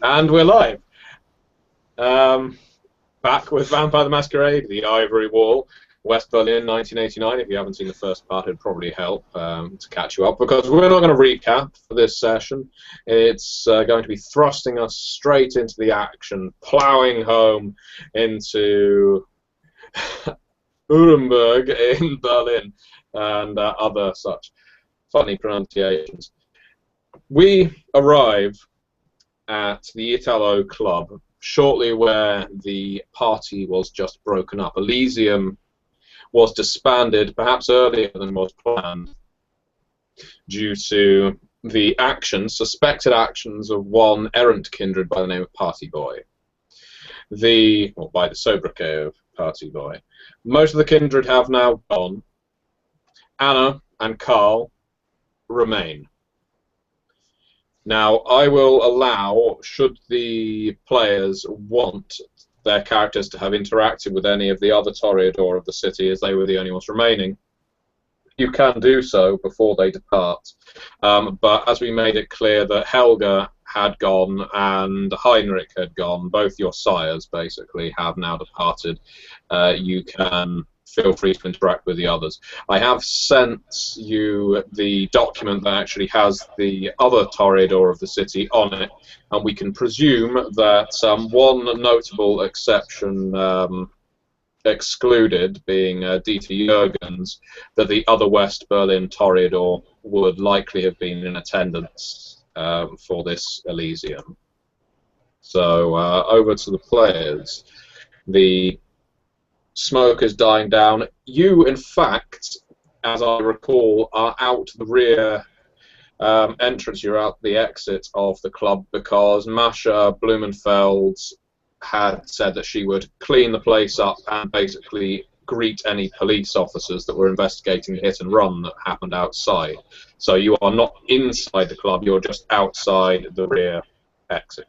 And we're live. Back with Vampire the Masquerade, the Ivory Wall, West Berlin, 1989. If you haven't seen the first part, it'd probably help to catch you up, because we're not going to recap for this session. It's going to be thrusting us straight into the action, ploughing home into Nuremberg in Berlin and other such funny pronunciations. We arrive at the Italo Club shortly where the party was just broken up. Elysium was disbanded perhaps earlier than was planned due to the suspected actions of one errant kindred by the name of Party Boy. By the sobriquet of Party Boy. Most of the kindred have now gone. Anna and Carl remain. Now, I will allow, should the players want their characters to have interacted with any of the other Toreador of the city, as they were the only ones remaining, you can do so before they depart. But as we made it clear that Helga had gone and Heinrich had gone, both your sires basically have now departed, you can feel free to interact with the others. I have sent you the document that actually has the other Toreador of the city on it, and we can presume that one notable exception excluded, being Dieter Jürgens, that the other West Berlin Toreador would likely have been in attendance for this Elysium. So over to the players. The smoke is dying down. You, in fact, as I recall, are out the rear entrance. You're out the exit of the club because Masha Blumenfeld had said that she would clean the place up and basically greet any police officers that were investigating the hit and run that happened outside. So you are not inside the club, you're just outside the rear exit.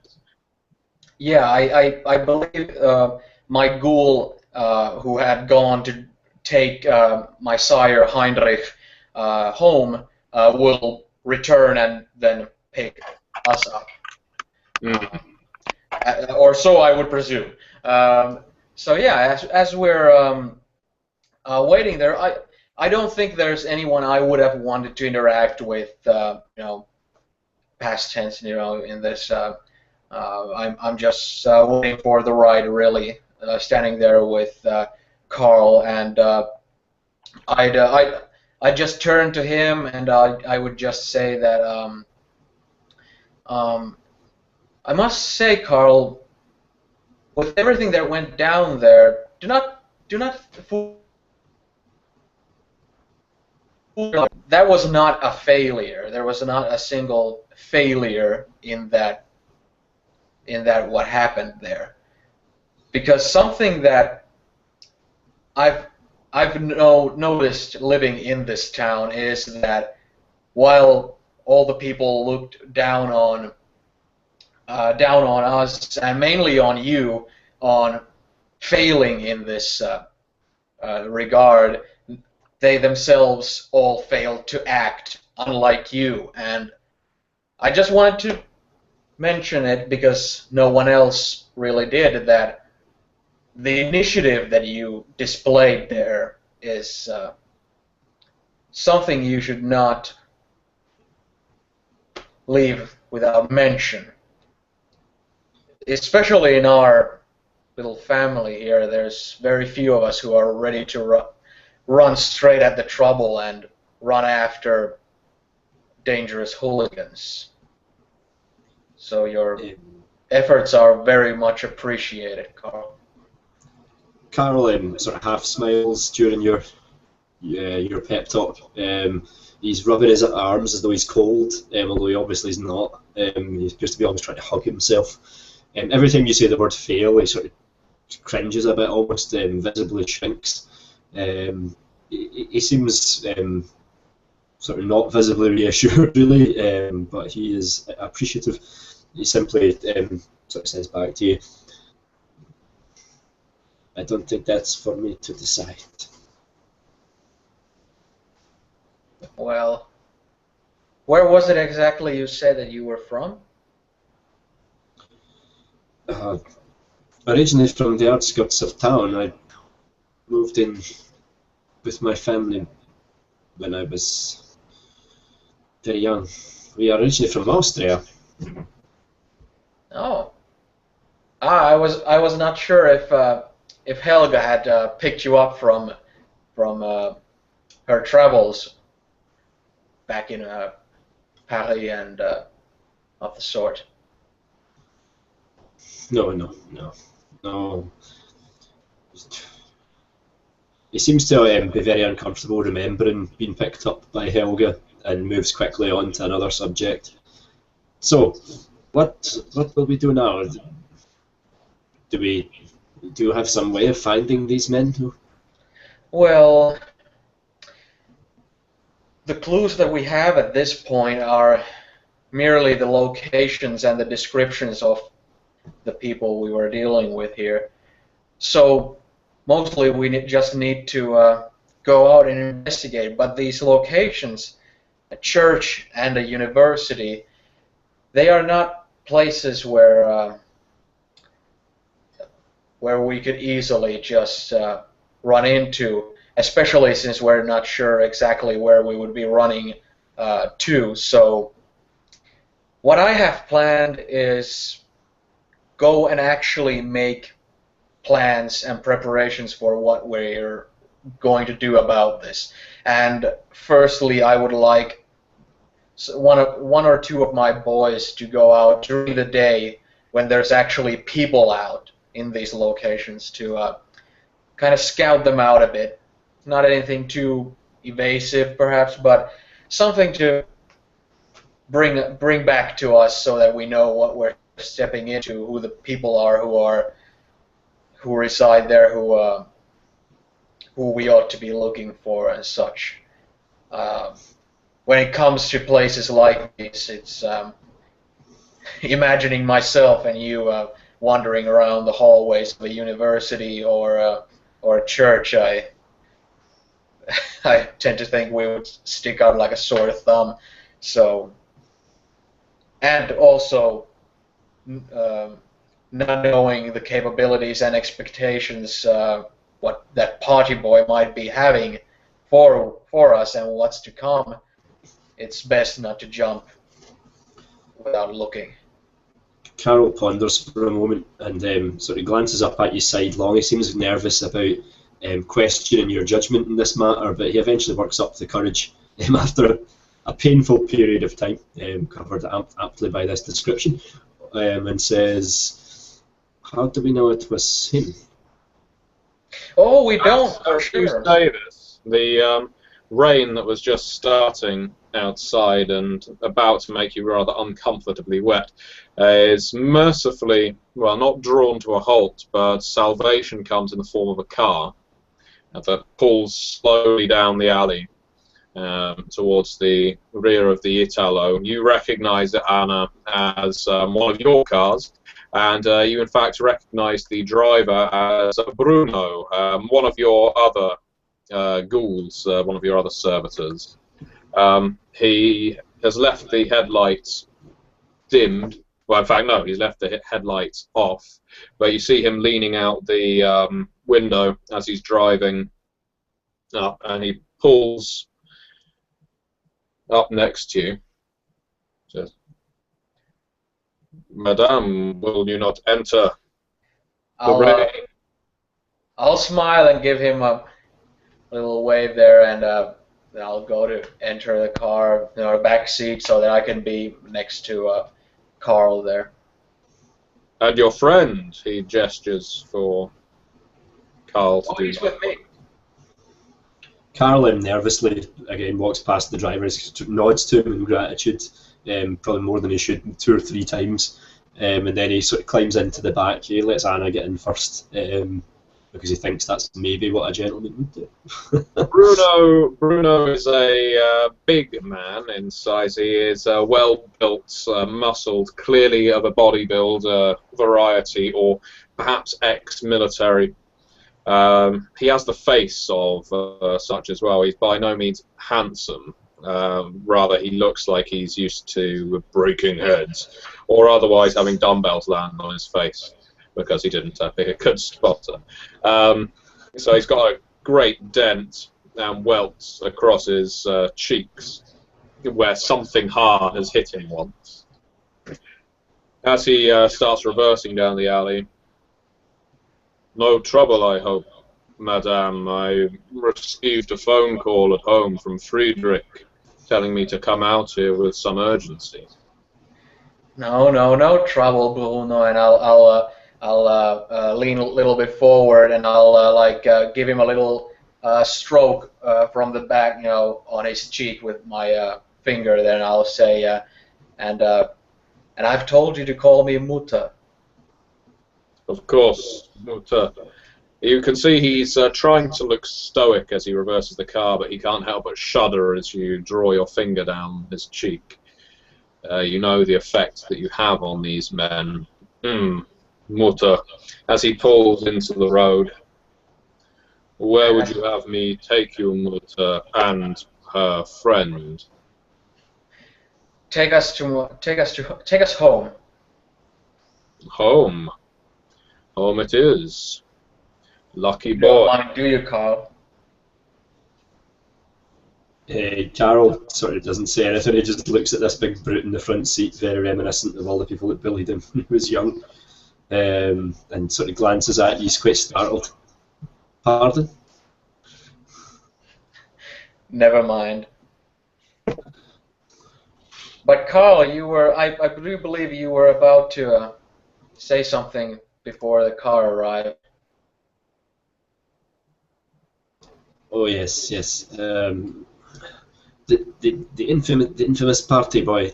Yeah, I believe my ghoul, who had gone to take my sire Heinrich home, will return and then pick us up. Or so I would presume. So yeah, as we're waiting there, I don't think there's anyone I would have wanted to interact with, past tense, in this. I'm just waiting for the ride, really, standing there with Carl, and I'd just turn to him and I would just say that I must say, Carl, with everything that went down there, do not fool. That was not a failure. There was not a single failure in that what happened there, because something that I've noticed living in this town is that while all the people looked down on us, and mainly on you, on failing in this regard, they themselves all failed to act, unlike you. And I just wanted to mention it because no one else really did, that the initiative that you displayed there is something you should not leave without mention. Especially in our little family here, there's very few of us who are ready to run straight at the trouble and run after dangerous hooligans. So your efforts are very much appreciated, Carl. Carl sort of half smiles during your pep talk. He's rubbing his arms as though he's cold, although he obviously is not. He appears to be almost trying to hug himself. Every time you say the word fail, he sort of cringes a bit, almost visibly shrinks. He seems sort of not visibly reassured, really, but he is appreciative. He simply sort of says back to you, "I don't think that's for me to decide." Well, where was it exactly you said that you were from? Uh, Originally from the outskirts of town, I moved in with my family when I was very young. We are originally from Austria. Oh. I was not sure if Helga had picked you up from her travels back in Paris and of the sort. No. He seems to be very uncomfortable remembering being picked up by Helga and moves quickly on to another subject. So, what will we do now? Do you have some way of finding these men? Well, the clues that we have at this point are merely the locations and the descriptions of the people we were dealing with here. So mostly we just need to go out and investigate. But these locations, a church and a university, they are not places where we could easily just run into, especially since we're not sure exactly where we would be running to. So what I have planned is go and actually make plans and preparations for what we're going to do about this. And firstly, I would like one or two of my boys to go out during the day when there's actually people out in these locations to kind of scout them out a bit. Not anything too evasive, perhaps, but something to bring back to us so that we know what we're stepping into, who the people are who reside there, who we ought to be looking for and such. When it comes to places like this, it's imagining myself and you wandering around the hallways of a university or a church. I tend to think we would stick out like a sore thumb. So, and also not knowing the capabilities and expectations what that party boy might be having for us and what's to come, it's best not to jump without looking. Carol ponders for a moment and sort of glances up at you sidelong. He seems nervous about questioning your judgment in this matter, but he eventually works up the courage after a painful period of time, covered aptly by this description, and says, "How do we know it was him?" Oh, we don't, for As you sure. say this, the rain that was just starting outside and about to make you rather uncomfortably wet is mercifully, well, not drawn to a halt, but salvation comes in the form of a car that pulls slowly down the alley towards the rear of the Italo. You recognize it, Anna, as one of your cars, and you in fact recognize the driver as Bruno, one of your other ghouls, one of your other servitors. He has left the headlights dimmed. Well, in fact, no, he's left the headlights off, but you see him leaning out the window as he's driving up, and he pulls up next to you. Says, "Madame, will you not enter the rain?" I'll smile and give him a little wave there, and I'll go to enter the car, the back seat, so that I can be next to Carl there. "And your friend," he gestures for Carl to do. He's with me. Carolyn nervously again walks past the driver, nods to him in gratitude, probably more than he should, 2 or 3 times, and then he sort of climbs into the back. He lets Anna get in first because he thinks that's maybe what a gentleman would do. Bruno is a big man in size. He is well built, muscled, clearly of a bodybuilder variety, or perhaps ex-military. He has the face of such as well. He's by no means handsome. Rather, he looks like he's used to breaking heads, or otherwise having dumbbells land on his face. because he didn't pick a good spotter. So he's got a great dent and welts across his cheeks, where something hard has hit him once. As he starts reversing down the alley, "No trouble, I hope, madame. I received a phone call at home from Friedrich telling me to come out here with some urgency." No trouble, Bruno. And I'll lean a little bit forward, and I'll give him a little stroke from the back, on his cheek with my finger. Then I'll say, and I've told you to call me Mutter. Of course, Mutter. You can see he's trying to look stoic as he reverses the car, but he can't help but shudder as you draw your finger down his cheek. You know the effect that you have on these men. Mutter, as he pulls into the road. "Where would you have me take you, Mutter, and her friend?" Take us home. Home. Home it is. Lucky You don't boy. mind, do you, Carl? Carol sort of doesn't say anything. He just looks at this big brute in the front seat, very reminiscent of all the people that bullied him when he was young, and sort of glances at you. He's quite startled. "Pardon?" Never mind. But Carl, I do believe you were about to say something before the car arrived. Oh yes. The infamous party boy.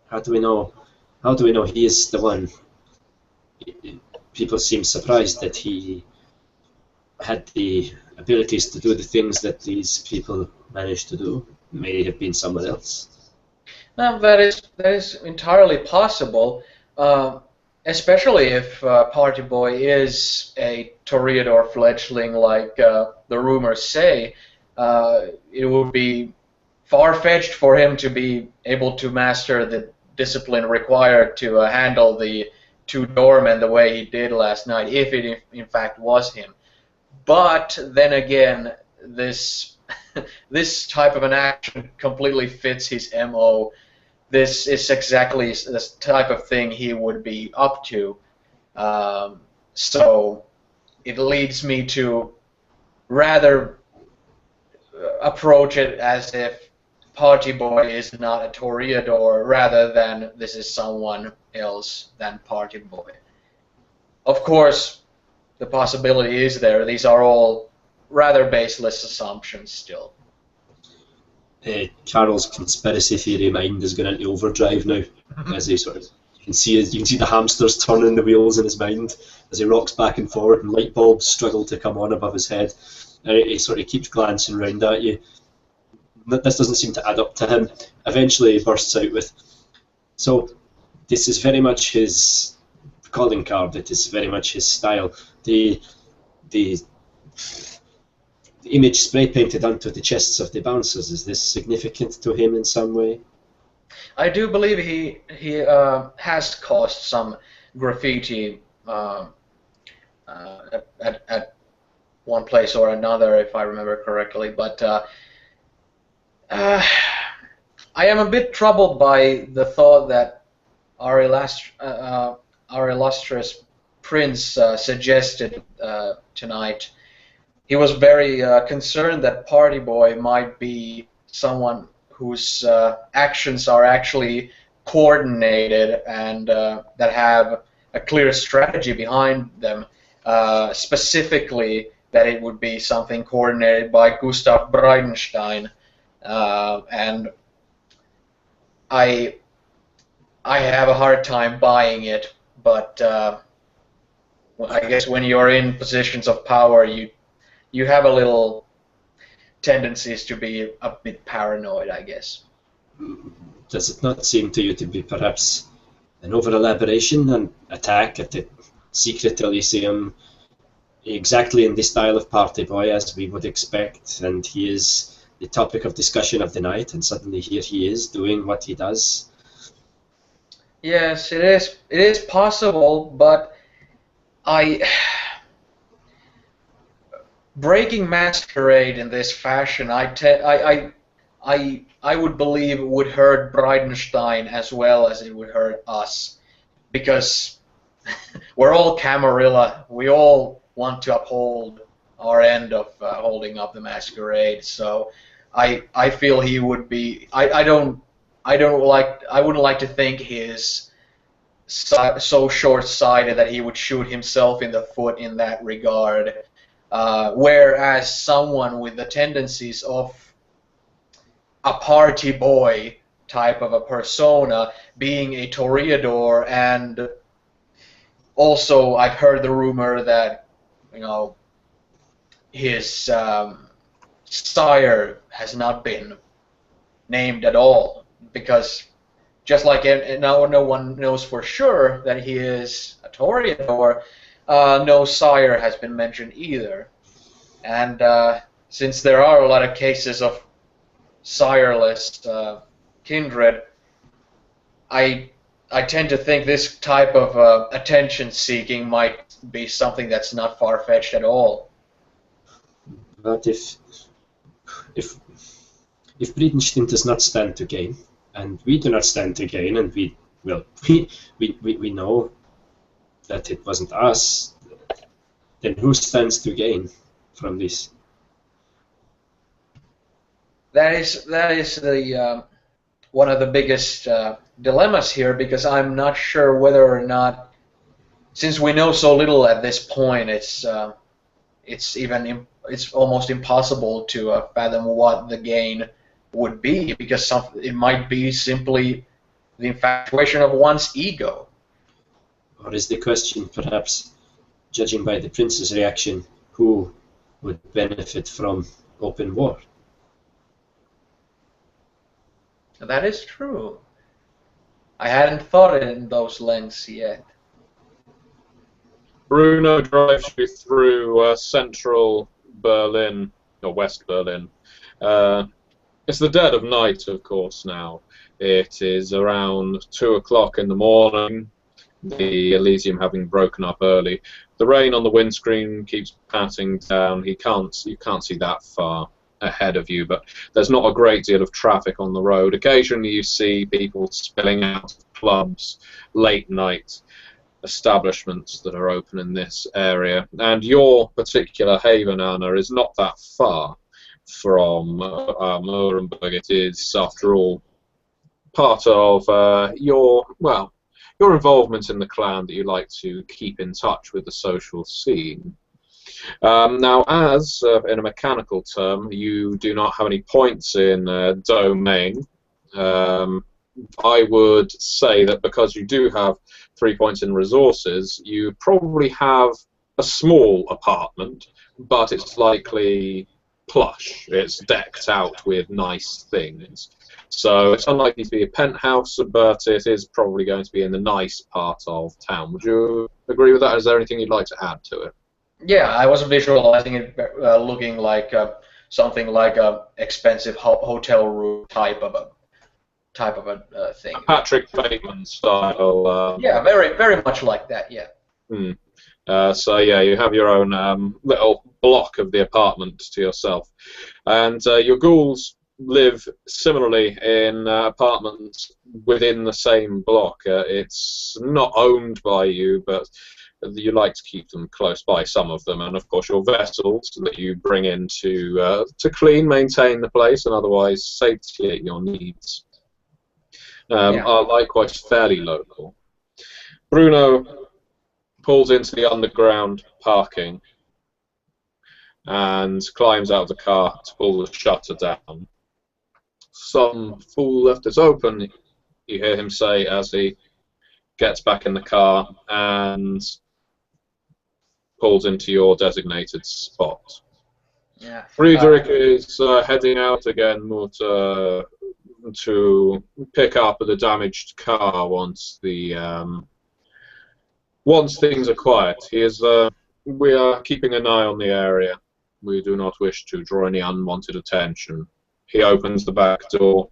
How do we know he is the one? People seem surprised that he had the abilities to do the things that these people managed to do. May have been someone else. Now, that is entirely possible, especially if Party Boy is a Toreador fledgling like the rumors say. It would be far-fetched for him to be able to master the discipline required to handle the two doormen the way he did last night, if it in fact was him. But then again, this type of an action completely fits his MO. This is exactly the type of thing he would be up to. So it leads me to rather approach it as if Party Boy is not a Toreador, rather than this is someone else than Party Boy. Of course, the possibility is there. These are all rather baseless assumptions still. Carol's conspiracy theory mind is going into overdrive now, as he sort of you can see the hamsters turning the wheels in his mind as he rocks back and forward, and light bulbs struggle to come on above his head. He sort of keeps glancing round at you. This doesn't seem to add up to him. Eventually, he bursts out with, "So, this is very much his calling card. It is very much his style. The image spray painted onto the chests of the bouncers, is this significant to him in some way?" I do believe he has caused some graffiti at one place or another, if I remember correctly. But I am a bit troubled by the thought that our illustrious prince suggested tonight. He was very concerned that Party Boy might be someone whose actions are actually coordinated and that have a clear strategy behind them. Specifically, that it would be something coordinated by Gustav Breidenstein. And I have a hard time buying it, but I guess when you're in positions of power, you have a little tendencies to be a bit paranoid, I guess. Does it not seem to you to be perhaps an over-elaboration, an attack at the secret Elysium, exactly in the style of Party Boy as we would expect, and he is the topic of discussion of the night, and suddenly here he is doing what he does? Yes, it is possible, but I breaking masquerade in this fashion, I would believe it would hurt Bridenstine as well as it would hurt us, because we're all Camarilla. We all want to uphold our end of holding up the masquerade. So I feel he would be. I wouldn't like to think he is so short-sighted that he would shoot himself in the foot in that regard. Whereas someone with the tendencies of a party boy type of a persona, being a Toreador, and also I've heard the rumor that, you know, his sire has not been named at all, because just like no one knows for sure that he is a Toreador, no sire has been mentioned either. And since there are a lot of cases of sireless kindred, I tend to think this type of attention-seeking might be something that's not far-fetched at all. But if Bridenstine does not stand to gain, and we do not stand to gain, and we know that it wasn't us, then who stands to gain from this? That is the one of the biggest dilemmas here, because I'm not sure whether or not, since we know so little at this point, it's almost impossible to fathom what the gain would be, because it might be simply the infatuation of one's ego. Or is the question, perhaps, judging by the prince's reaction, who would benefit from open war? That is true. I hadn't thought it in those lenses yet. Bruno drives you through central Berlin, or West Berlin. It's the dead of night, of course, now. It is around 2 o'clock in the morning, the Elysium having broken up early. The rain on the windscreen keeps patting down. You can't see that far ahead of you, but there's not a great deal of traffic on the road. Occasionally you see people spilling out of clubs, late night establishments that are open in this area, and your particular haven, Anna, is not that far from Nuremberg. It is, after all, part of your involvement in the clan that you like to keep in touch with the social scene. Now, as in a mechanical term, you do not have any points in domain. I would say that because you do have 3 points in resources, you probably have a small apartment, but it's likely plush. It's decked out with nice things. So it's unlikely to be a penthouse, but it is probably going to be in the nice part of town. Would you agree with that? Is there anything you'd like to add to it? Yeah, I was visualizing it looking like something like a expensive hotel room type of a thing. A Patrick Bateman style. Yeah, very much like that. Yeah. So yeah, you have your own little block of the apartment to yourself, and your ghouls live similarly in apartments within the same block. It's not owned by you, but you like to keep them close by, some of them, and of course your vessels that you bring in to clean, maintain the place, and otherwise satiate your needs are likewise fairly local. Bruno pulls into the underground parking and climbs out of the car to pull the shutter down. Some fool left it open, you hear him say as he gets back in the car and pulls into your designated spot. Yeah. Friedrich is heading out again to pick up the damaged car once things are quiet. He is. We are keeping an eye on the area. We do not wish to draw any unwanted attention. He opens the back door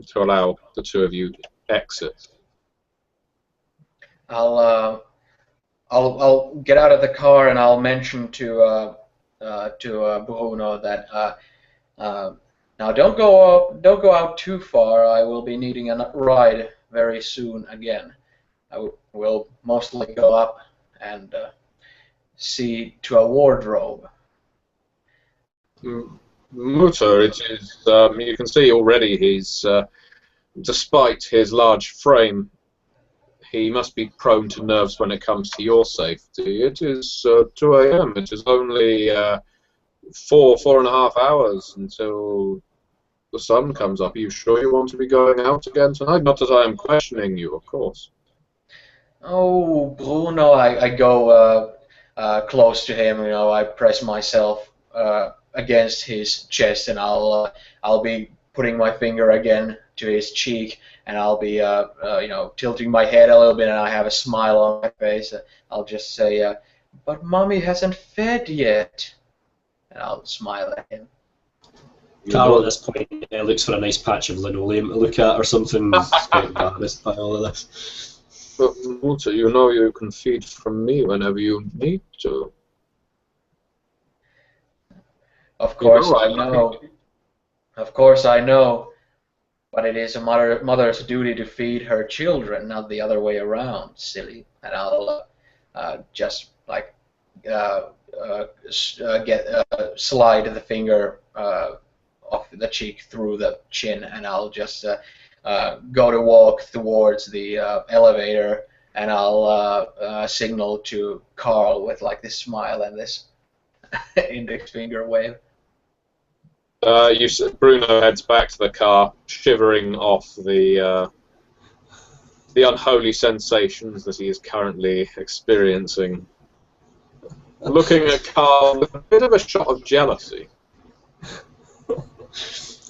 to allow the two of you exit. I'll I'll get out of the car and I'll mention to Bruno that now don't go out too far. I will be needing a ride very soon again. I will mostly go up and see to a wardrobe. Mutter, it is. You can see already he's, despite his large frame, he must be prone to nerves when it comes to your safety. It is 2 a.m. It is only 4.5 hours until the sun comes up. Are you sure you want to be going out again tonight? Not that I am questioning you, of course. Oh, Bruno, I go close to him. You know, I press myself against his chest, and I'll be putting my finger again to his cheek, and I'll be you know, tilting my head a little bit, and I have a smile on my face. I'll just say, "But Mommy hasn't fed yet," and I'll smile at him. Carl at this point looks for a nice patch of linoleum to look at or something. He's quite embarrassed by all of this. But Mutter, you know you can feed from me whenever you need to. Of course, You I know. Of course, I know. But it is a mother's duty to feed her children, not the other way around, silly. And I'll just like slide the finger off the cheek through the chin, and I'll just go to walk towards the elevator, and I'll signal to Carl with like this smile and this index finger wave. Bruno heads back to the car, shivering off the unholy sensations that he is currently experiencing. Looking at Carl with a bit of a shot of jealousy.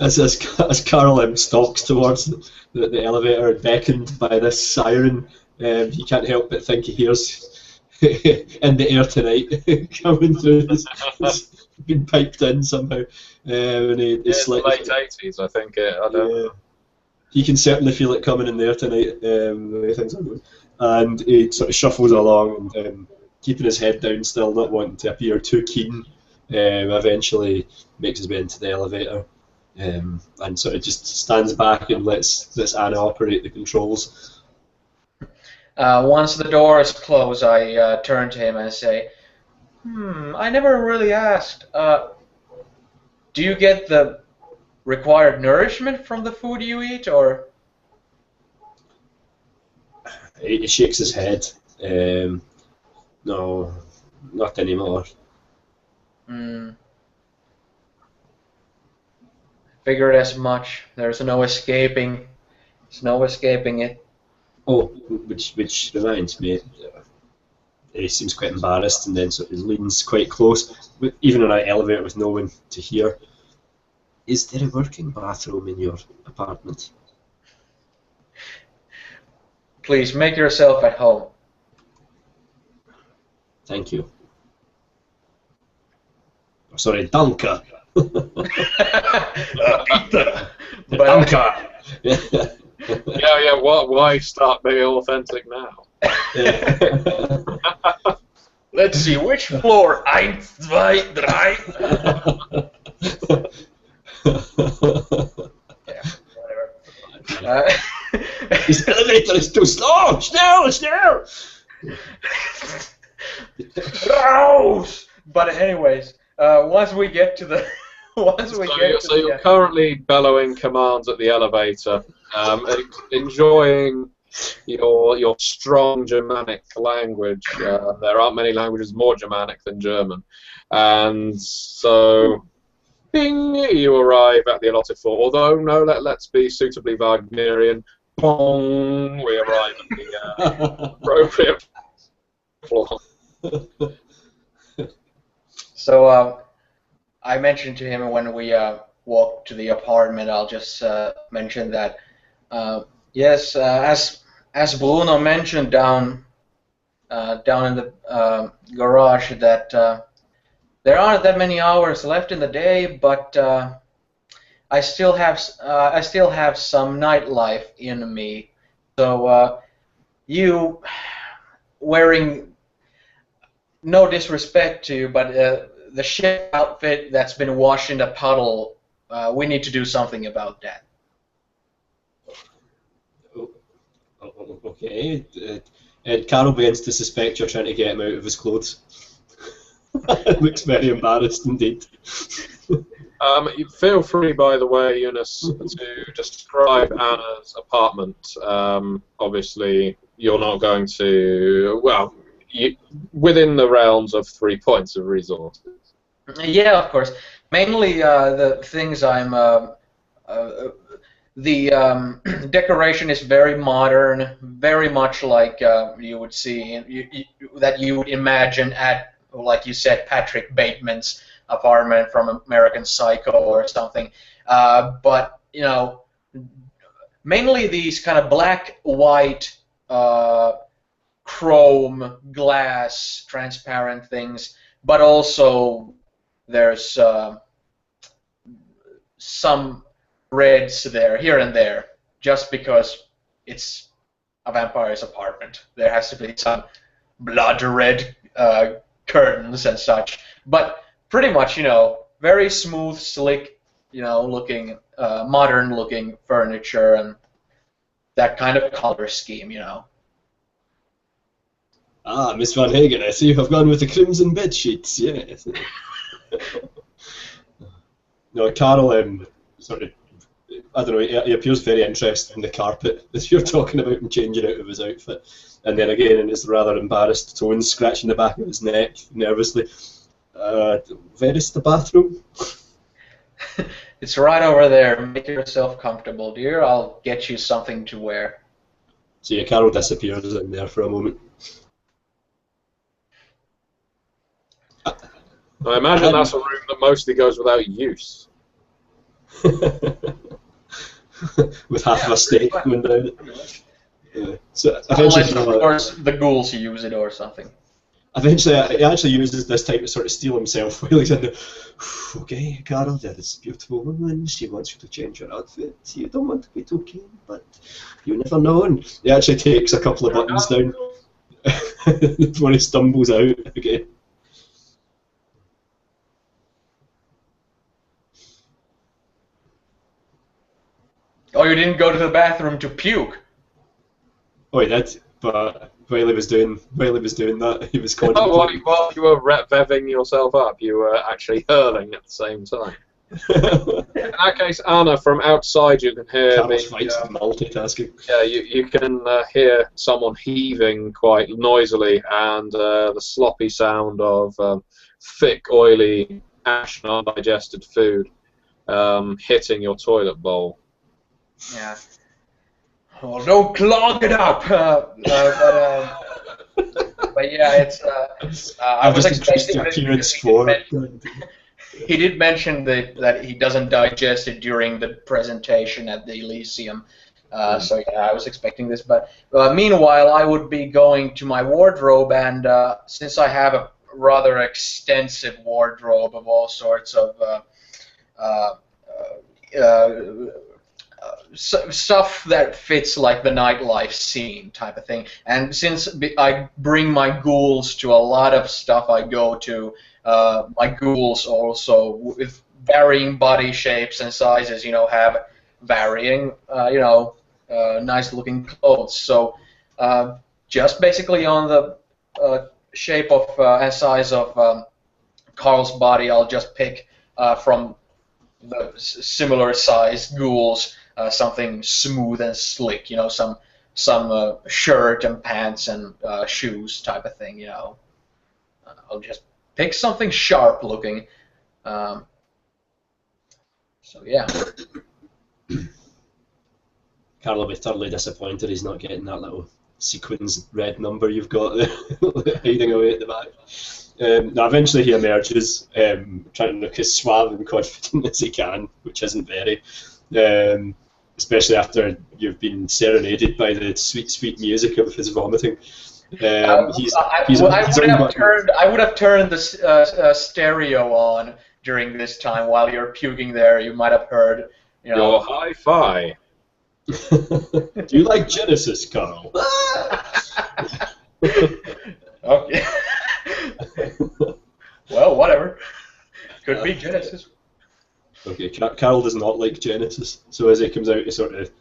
As Carl stalks towards the elevator, beckoned by this siren, he can't help but think he hears "In the Air Tonight" coming through. It's been piped in somehow. And It's the late 80s, I think. I don't know. He can certainly feel it coming in there tonight. The way things are going. And he sort of shuffles along, and keeping his head down still, not wanting to appear too keen. Eventually makes his way into the elevator. And sort of just stands back and lets Anna operate the controls. Once the doors close, I turn to him and say, I never really asked. Do you get the required nourishment from the food you eat, or? He shakes his head. No, not anymore. Figured as much. There's no escaping. There's no escaping it. Oh, which reminds me, he seems quite embarrassed and then sort of leans quite close, even in an elevator with no one to hear. Is there a working bathroom in your apartment? Please make yourself at home. Thank you. Oh, sorry, danke. Danke. Yeah. Why start being authentic now? Let's see, which floor? 1, 2, 3. Yeah, whatever. This elevator is too slow! Schnell! Rouse! But anyways, once we get to the... So you're currently bellowing commands at the elevator, enjoying your strong Germanic language. There aren't many languages more Germanic than German. And so, bing, you arrive at the allotted floor. Although, no, let's be suitably Wagnerian. Bong, we arrive at the appropriate floor. So, I mentioned to him when we walked to the apartment, I'll just mention that, yes, as Bruno mentioned down in the garage, that there aren't that many hours left in the day, but I still have some nightlife in me. So you wearing no disrespect to you, but the ship outfit that's been washed in a puddle, we need to do something about that. Okay. And Carol begins to suspect you're trying to get him out of his clothes. Looks very embarrassed indeed. Feel free, by the way, Eunice, to describe Anna's apartment. Obviously, you're not going to... Well, within the realms of 3 points of resources. Yeah, of course. Mainly the things I'm... the decoration is very modern, very much like you would see, that you would imagine at, like you said, Patrick Bateman's apartment from American Psycho or something. But, you know, mainly these kind of black, white, chrome, glass, transparent things, but also there's some reds there, here and there, just because it's a vampire's apartment. There has to be some blood red curtains and such. But pretty much, you know, very smooth, slick, you know, looking, modern-looking furniture and that kind of color scheme, you know. Ah, Miss Van Hagen, I see you have gone with the crimson bed sheets. Yes. No, Carol, sort of, I don't know, he appears very interested in the carpet as you're talking about him changing out of his outfit. And then again, in his rather embarrassed tone, scratching the back of his neck nervously. Where is the bathroom? It's right over there. Make yourself comfortable, dear. I'll get you something to wear. So yeah, Carol disappears in there for a moment. I imagine that's a room that mostly goes without use. With half of a steak going down it. Yeah. So unless, of course, the ghouls use it or something. Eventually, he actually uses this time to sort of steal himself while he's in the... Okay, Carol, there is a beautiful woman. She wants you to change your outfit. You don't want to be too keen, but you never know. And he actually takes a couple of buttons down before he stumbles out again. Oh, you didn't go to the bathroom to puke? Oh, he did, but while he was doing that, he was Oh, contemplating. while you were revving yourself up, you were actually hurling at the same time. In that case, Anna, from outside you can hear Carol's fights multitasking. Yeah, you can hear someone heaving quite noisily, and the sloppy sound of thick, oily, ash and undigested food hitting your toilet bowl. Yeah. Oh, don't clog it up. But yeah, it's. I was expecting he did mention that he doesn't digest it during the presentation at the Elysium. So yeah, I was expecting this. But meanwhile, I would be going to my wardrobe, and since I have a rather extensive wardrobe of all sorts of stuff that fits like the nightlife scene type of thing, and since I bring my ghouls to a lot of stuff I go to, my ghouls also with varying body shapes and sizes, you know, have varying, you know, nice looking clothes. So just basically on the shape of and size of Carl's body, I'll just pick from the similar sized ghouls. Something smooth and slick, you know, some shirt and pants and shoes type of thing, you know. I'll just pick something sharp looking. So yeah. Carl will be thoroughly disappointed he's not getting that little sequins red number you've got there hiding away at the back. Now eventually he emerges, trying to look as suave and confident as he can, which isn't very. Especially after you've been serenaded by the sweet, sweet music of his vomiting. I would have turned the stereo on during this time while you're puking there. You might have heard, you know. Your hi-fi. Do you like Genesis, Carl? Okay. be Genesis. Okay, Carol does not like Genesis, so as he comes out, he sort of,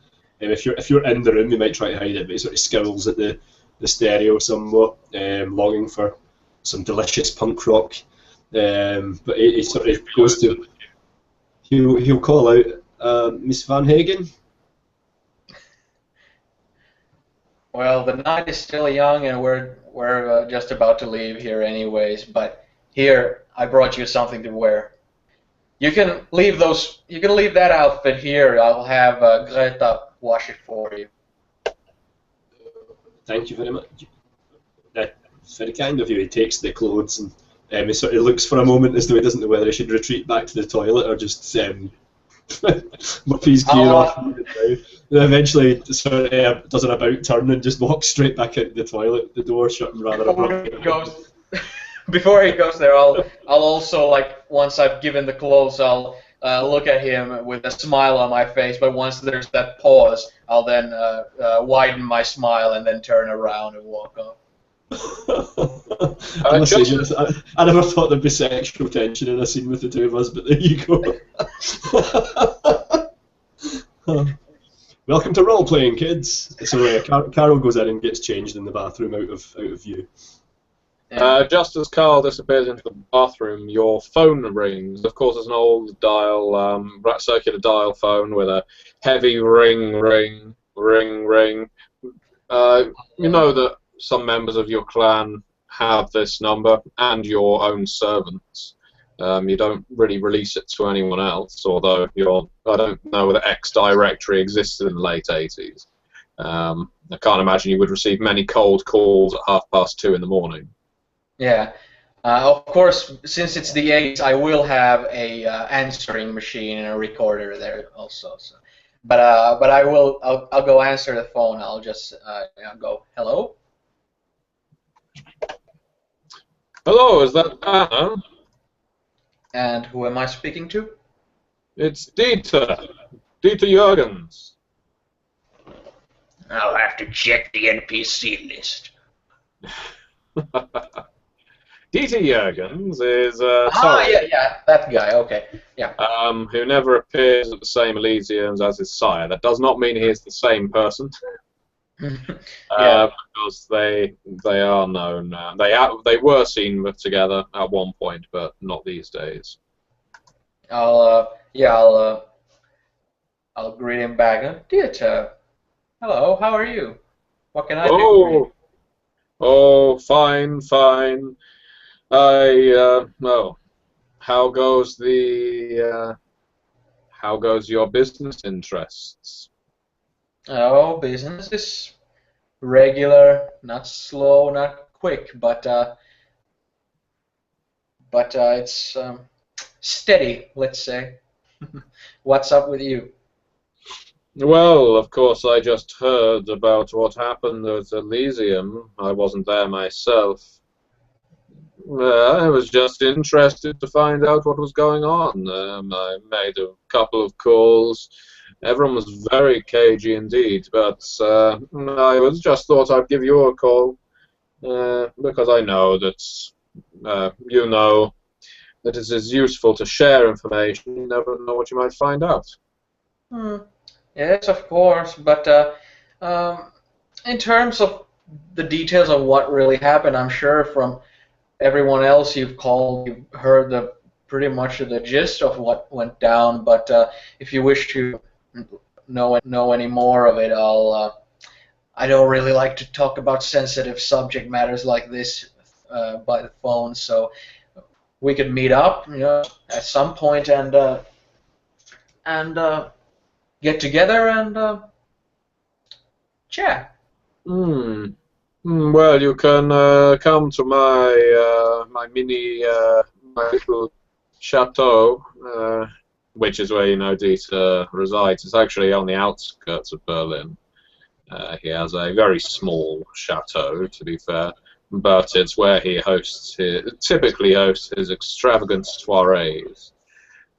if you're in the room, you might try to hide it, but he sort of scowls at the stereo somewhat, longing for some delicious punk rock. But he sort of goes to, he'll call out, Miss Van Hagen. Well, the night is still young, and we're just about to leave here anyways. But here, I brought you something to wear. You can leave those. You can leave that outfit here. I'll have Greta wash it for you. Thank you very much. That's very kind of you. He takes the clothes and he sort of looks for a moment as though he doesn't know whether he should retreat back to the toilet or just whip his gear off. And eventually sort of does an about turn and just walks straight back into the toilet, the door shutting rather abruptly. Before he goes there, I'll also, like, once I've given the clothes, I'll look at him with a smile on my face, but once there's that pause, I'll then widen my smile and then turn around and walk off. I never thought there'd be sexual tension in a scene with the two of us, but there you go. Welcome to role-playing, kids. So Carol goes in and gets changed in the bathroom out of view. Just as Carl disappears into the bathroom, your phone rings. Of course, it's an old dial, circular dial phone with a heavy ring. You know that some members of your clan have this number, and your own servants. You don't really release it to anyone else, although I don't know whether X directory existed in the late 80s. I can't imagine you would receive many cold calls at 2:30 in the morning. Yeah, of course, since it's the 80s, I will have a answering machine and a recorder there also. So. But I'll go answer the phone. I'll just go, hello? Hello, is that Anna? And who am I speaking to? It's Dieter Jurgens. I'll have to check the NPC list. Dieter Jurgens is yeah, that guy. Okay, yeah. Who never appears at the same Elysiums as his sire. That does not mean he is the same person. Because they are known. They were seen together at one point, but not these days. I'll greet him back. Dieter, hello. How are you? What can I do for you? Oh, fine. How goes your business interests? Oh, business is regular, not slow, not quick, but it's steady, let's say. What's up with you? Well, of course, I just heard about what happened at Elysium. I wasn't there myself. I was just interested to find out what was going on. I made a couple of calls. Everyone was very cagey indeed, but I just thought I'd give you a call because I know that you know that it is useful to share information. You never know what you might find out. Yes, of course, but in terms of the details of what really happened, I'm sure from everyone else you've called, you've heard pretty much the gist of what went down. But if you wish to know any more of it, I don't really like to talk about sensitive subject matters like this by the phone, so we could meet up, at some point and get together and chat. Well, you can come to my my little chateau, which is where Dieter resides. It's actually on the outskirts of Berlin. He has a very small chateau, to be fair, but it's where he typically hosts his extravagant soirees.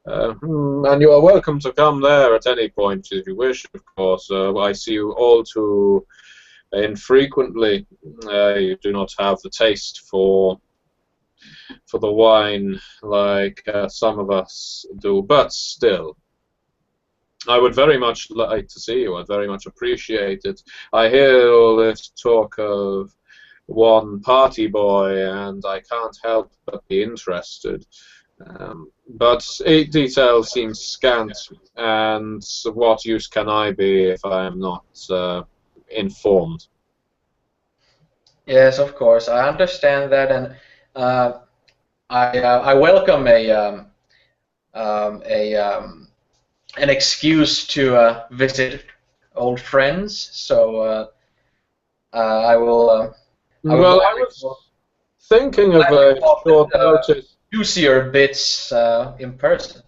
And you are welcome to come there at any point if you wish, of course. I see you all too infrequently. You do not have the taste for for the wine like some of us do, but still. I would very much like to see you. I'd very much appreciate it. I hear all this talk of one party boy, and I can't help but be interested. But detail seems scant, and what use can I be if I am not informed? Yes, of course, I understand that, and I welcome an excuse to visit old friends. So I will. I will Well, I was thinking of a short notice. juicier bits in person.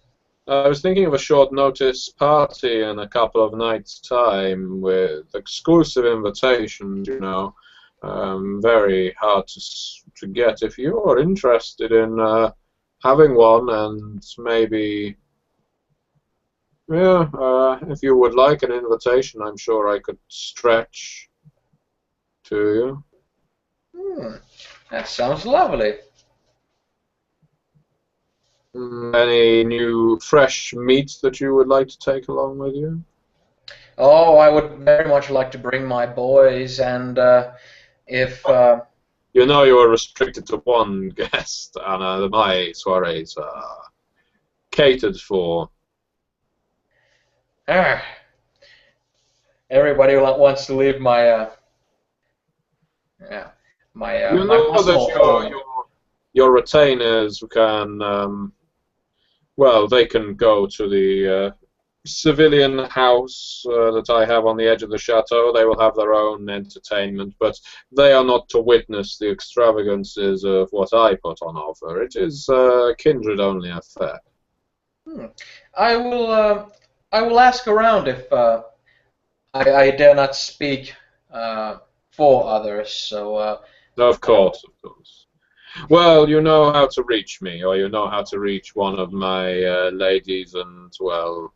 I was thinking of a short notice party in a couple of nights' time with exclusive invitations, you know. Very hard to get. If you are interested in having one, and maybe, yeah, if you would like an invitation, I'm sure I could stretch to you. That sounds lovely. Any new fresh meat that you would like to take along with you? Oh, I would very much like to bring my boys, and if You know you are restricted to one guest, and my soirees are catered for. everybody wants to leave my You my know that muscle home. your retainers can, well, they can go to the civilian house that I have on the edge of the chateau. They will have their own entertainment, but they are not to witness the extravagances of what I put on offer. It is a kindred-only affair. I will ask around if I dare not speak for others. So Of course, of course. Well, you know how to reach me, or you know how to reach one of my ladies, and, well,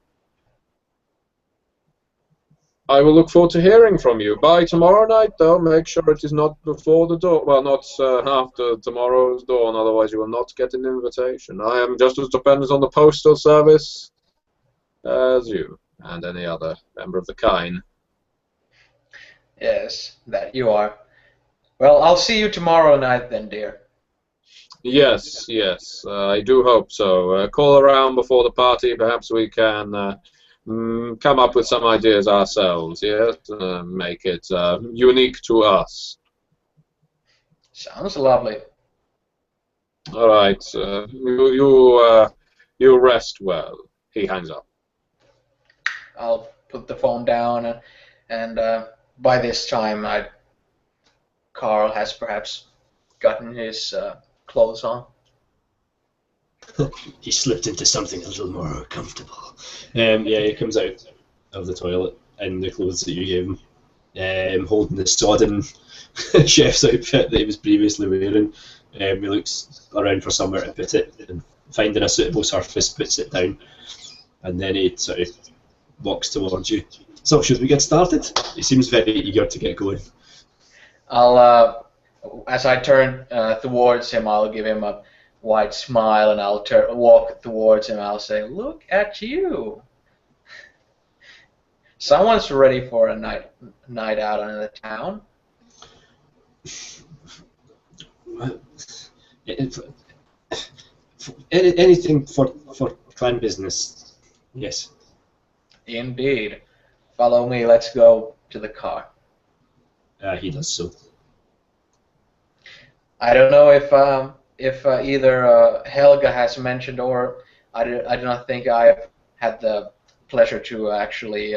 I will look forward to hearing from you. By tomorrow night, though, make sure it is not before the dawn. Well, not after tomorrow's dawn, otherwise you will not get an invitation. I am just as dependent on the postal service as you, and any other member of the kind. yes, that you are. Well, I'll see you tomorrow night then, dear. Yes, yes, I do hope so. Call around before the party. Perhaps we can come up with some ideas ourselves, yes? Make it unique to us. Sounds lovely. All right, you rest well. He hangs up. I'll put the phone down, and by this time, Carl has perhaps gotten his clothes on. He slipped into something a little more comfortable. Yeah, he comes out of the toilet in the clothes that you gave him, holding the sodden chef's outfit that he was previously wearing. He looks around for somewhere to put it, and finding a suitable surface, puts it down, and then he sort of walks towards you. So, should we get started? He seems very eager to get going. I'll, as I turn towards him, I'll give him a wide smile, and I'll walk towards him. I'll say, "Look at you! Someone's ready for a night out in the town." Anything for clan business. Yes. Indeed. Follow me. Let's go to the car. He does so. I don't know if either Helga has mentioned, or I do not think I've had the pleasure to actually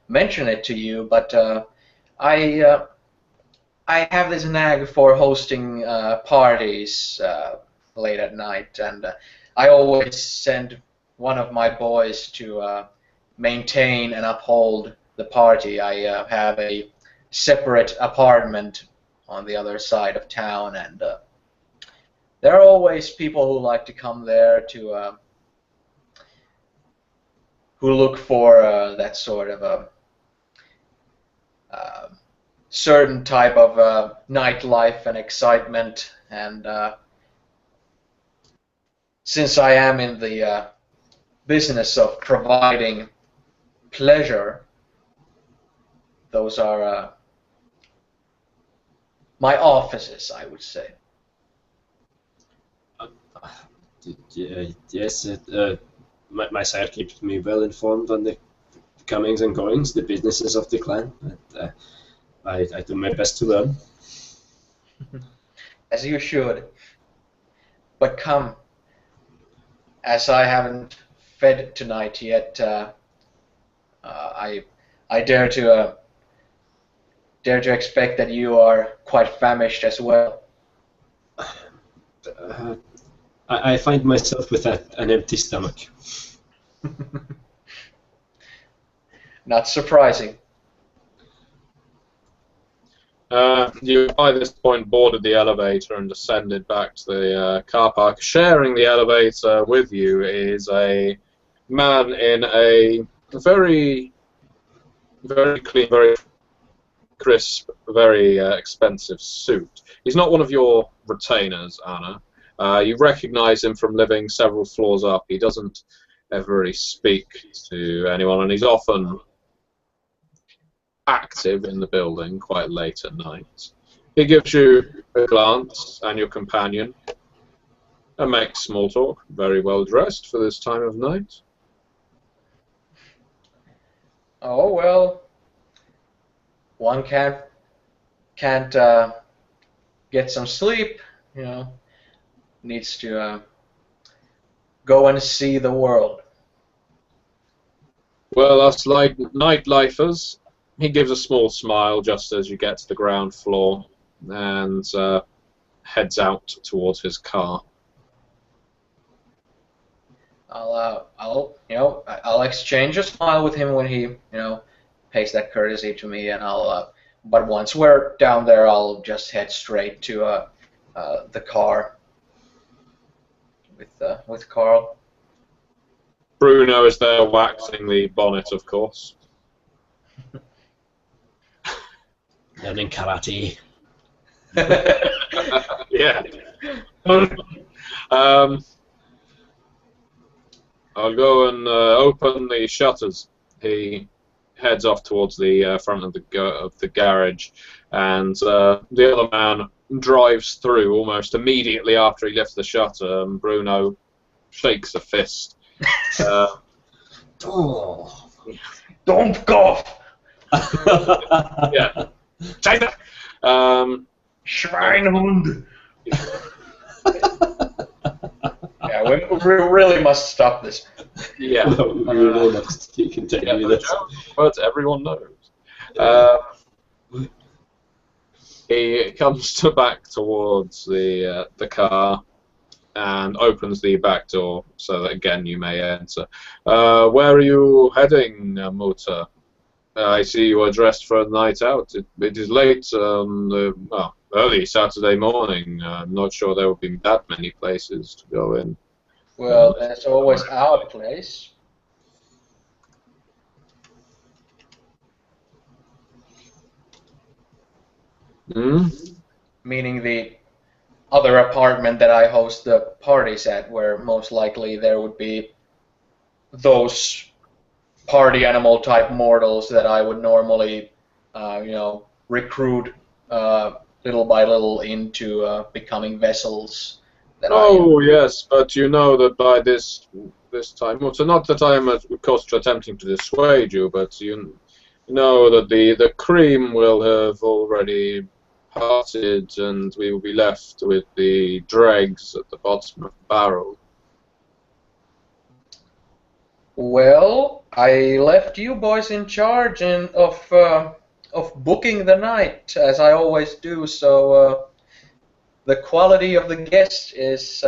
mention it to you, but I have this knack for hosting parties late at night, and I always send one of my boys to maintain and uphold the party. I have a separate apartment on the other side of town, and there are always people who like to come there to who look for that sort of a certain type of nightlife and excitement, and since I am in the business of providing pleasure, those are my offices, I would say. Yes, my sire keeps me well informed on the comings and goings, the businesses of the clan. And, I do my best to learn. As you should. But come, as I haven't fed tonight yet, I dare to expect that you are quite famished as well. I find myself with an empty stomach. Not surprising. You, by this point, boarded the elevator and descended back to the car park. Sharing the elevator with you is a man in a very, very clean, very crisp, very expensive suit. He's not one of your retainers, Anna. You recognize him from living several floors up. He doesn't ever really speak to anyone, and he's often active in the building quite late at night. He gives you a glance and your companion and makes small talk. Very well dressed for this time of night. Oh well, one can't get some sleep, you know. Needs to go and see the world. Well, us nightlifers. He gives a small smile just as you get to the ground floor and heads out towards his car. I'll exchange a smile with him when he, pays that courtesy to me, and but once we're down there, I'll just head straight to the car with Carl. Bruno is there waxing the bonnet, of course. Learning karate. Yeah. I'll go and open the shutters. He heads off towards the front of the garage, and the other man drives through almost immediately after he lifts the shutter. And Bruno shakes a fist. Oh. Don't cough! Yeah. Schweinhund! Yeah, we really must stop this. Yeah. We really must continue this. But everyone knows. He comes back towards the car and opens the back door so that again you may enter. Where are you heading, Muta? I see you are dressed for a night out. It is late, early Saturday morning. I'm not sure there will be that many places to go in. Well, there's always our place. Hmm? Meaning the other apartment that I host the parties at, where most likely there would be those party animal type mortals that I would normally, recruit little by little into becoming vessels. Yes, but you know that by this time, well, so not that I am, of course, attempting to dissuade you, but you know that the cream will have already parted, and we will be left with the dregs at the bottom of the barrel. Well, I left you boys in charge of booking the night, as I always do, so the quality of the guest is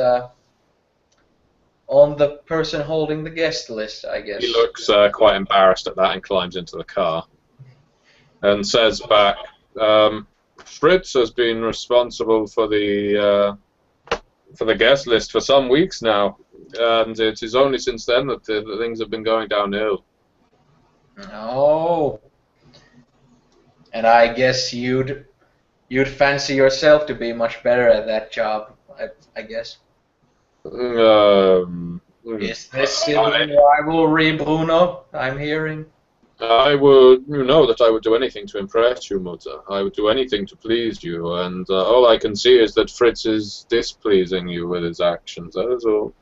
on the person holding the guest list, I guess. He looks quite embarrassed at that and climbs into the car and says back, Fritz has been responsible for the guest list for some weeks now, and it is only since then that the things have been going downhill. Oh, and I guess you'd fancy yourself to be much better at that job, I guess. Is this sibling rivalry, Bruno? I'm hearing. I would, you know that I would do anything to impress you, Mutter. I would do anything to please you, and all I can see is that Fritz is displeasing you with his actions. That is all.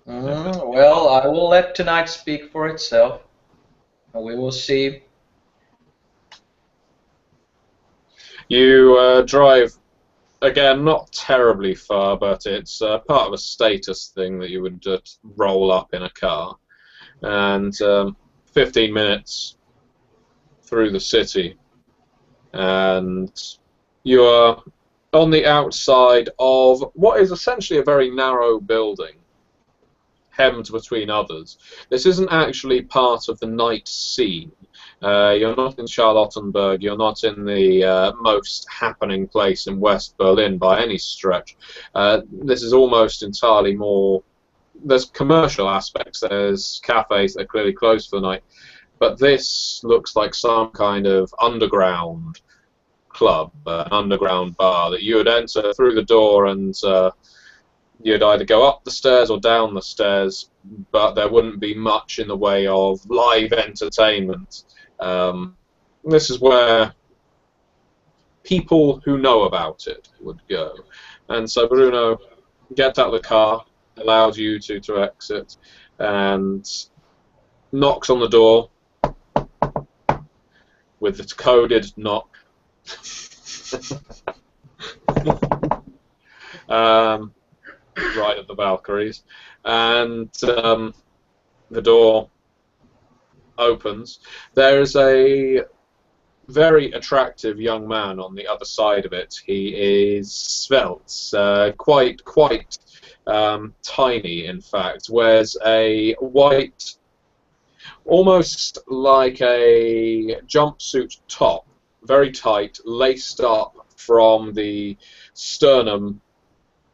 Well, I will let tonight speak for itself. We will see. You drive, again, not terribly far, but it's part of a status thing that you would just roll up in a car. And 15 minutes through the city, and you are on the outside of what is essentially a very narrow building, hemmed between others. This isn't actually part of the night scene. You're not in Charlottenburg, you're not in the most happening place in West Berlin by any stretch. This is almost entirely more... There's commercial aspects, there's cafes that are clearly closed for the night, but this looks like some kind of underground club, an underground bar that you would enter through the door, and you'd either go up the stairs or down the stairs, but there wouldn't be much in the way of live entertainment. This is where people who know about it would go. And so Bruno gets out of the car, allows you to exit, and knocks on the door with its coded knock. Right at the Valkyries, and the door opens. There is a very attractive young man on the other side of it. He is svelte, quite tiny, in fact. Wears a white, almost like a jumpsuit top, very tight, laced up from the sternum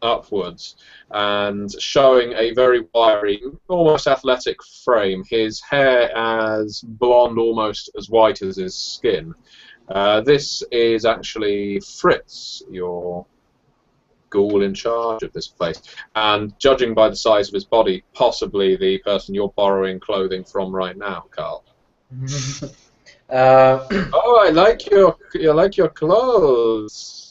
upwards, and showing a very wiry, almost athletic frame. His hair as blonde, almost as white as his skin. This is actually Fritz, your ghoul in charge of this place, and judging by the size of his body, possibly the person you're borrowing clothing from right now, Carl. Oh, I like your clothes.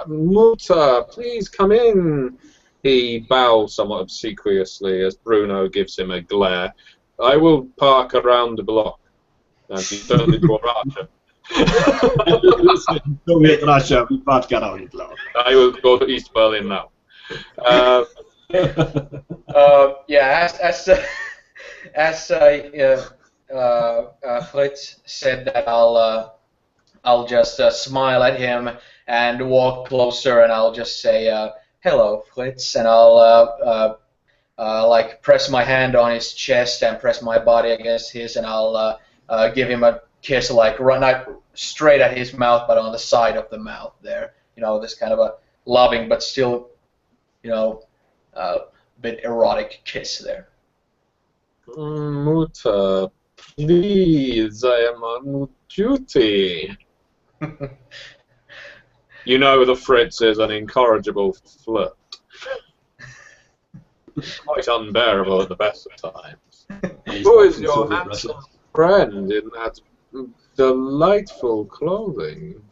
Mutter, please come in. He bows somewhat obsequiously as Bruno gives him a glare. I will park around the block. And he turns into a Raja. Don't wait, Russia, we park around the block. I will go to East Berlin now. Yeah, as Fritz said that, I'll just smile at him and walk closer, and I'll just say, "Hello, Fritz," and I'll like press my hand on his chest and press my body against his, and I'll give him a kiss, like not straight at his mouth, but on the side of the mouth there. You know, this kind of a loving but still, you know, bit erotic kiss there. Mutter, please, I am on duty. You know the Fritz is an incorrigible flirt. Quite unbearable at the best of times. Who is your handsome friend in that delightful clothing?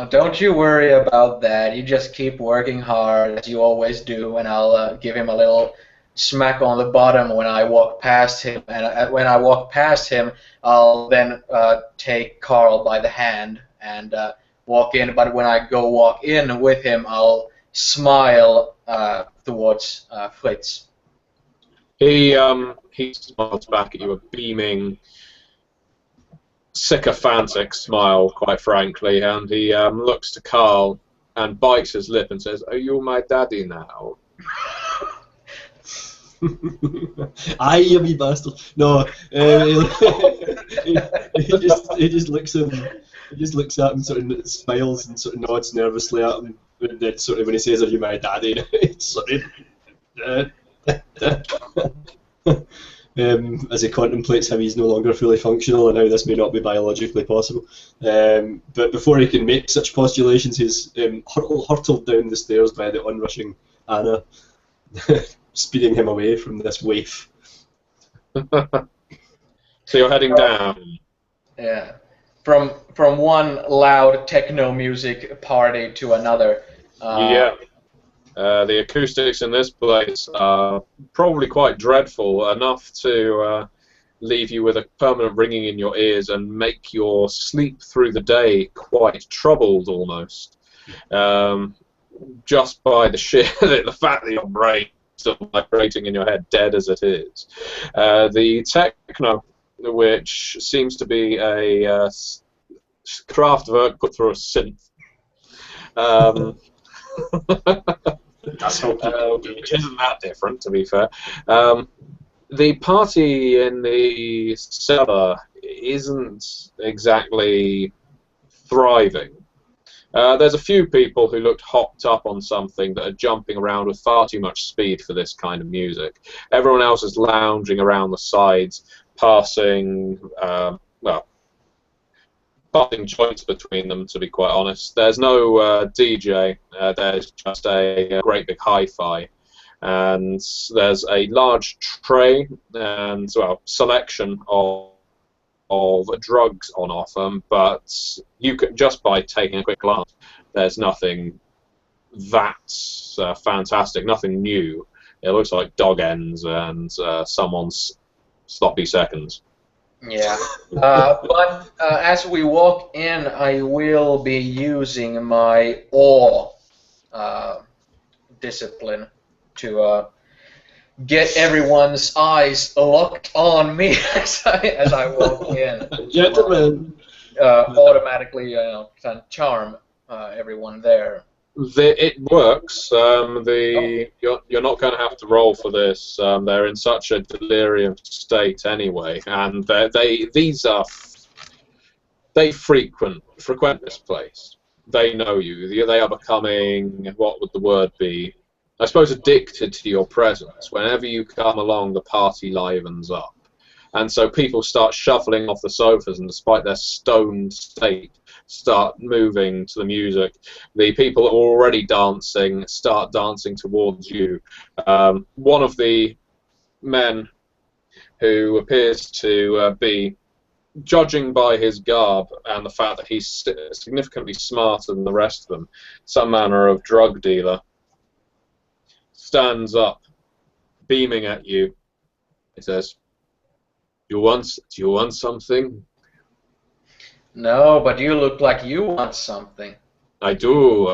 Don't you worry about that. You just keep working hard, as you always do, and I'll give him a little smack on the bottom when I walk past him. And when I walk past him, I'll then take Carl by the hand and walk in. But when I go walk in with him, I'll smile towards Fritz. He smiles back at you, a beaming, sycophantic smile, quite frankly, and he looks to Carl and bites his lip and says, "Are you my daddy now?" Aye, you wee bastard. No, he just looks at him. He just looks at him, sort of smiles and sort of nods nervously at him. And then sort of when he says, "Are you my daddy?" it's sort of, as he contemplates how he's no longer fully functional and how this may not be biologically possible. But before he can make such postulations, he's hurtled down the stairs by the onrushing Anna, speeding him away from this waif. So you're heading down. Yeah. From one loud techno music party to another. Yeah. The acoustics in this place are probably quite dreadful, enough to leave you with a permanent ringing in your ears and make your sleep through the day quite troubled almost. Just by the sheer the fact that your brain is still vibrating in your head, dead as it is. The techno, which seems to be a Kraftwerk put through a synth. That's how Which isn't that different, to be fair. The party in the cellar isn't exactly thriving. There's a few people who looked hopped up on something that are jumping around with far too much speed for this kind of music. Everyone else is lounging around the sides, passing joints between them, to be quite honest. There's no DJ, there's just a great big hi-fi. And there's a large tray and selection of drugs on offer, but you can, just by taking a quick glance, there's nothing that fantastic, nothing new. It looks like dog ends and someone's sloppy seconds. Yeah, but as we walk in, I will be using my awe discipline to get everyone's eyes locked on me as I walk in. Gentlemen, Automatically, charm everyone there. It works. You're not going to have to roll for this. They're in such a delirium state anyway, and they frequent this place. They know you. They are becoming, what would the word be? I suppose addicted to your presence. Whenever you come along, the party livens up. And so people start shuffling off the sofas, and despite their stoned state, start moving to the music. The people that are already dancing start dancing towards you. One of the men, who appears to be, judging by his garb and the fact that he's significantly smarter than the rest of them, some manner of drug dealer, stands up, beaming at you. He says, Do you want something? No, but you look like you want something. I do.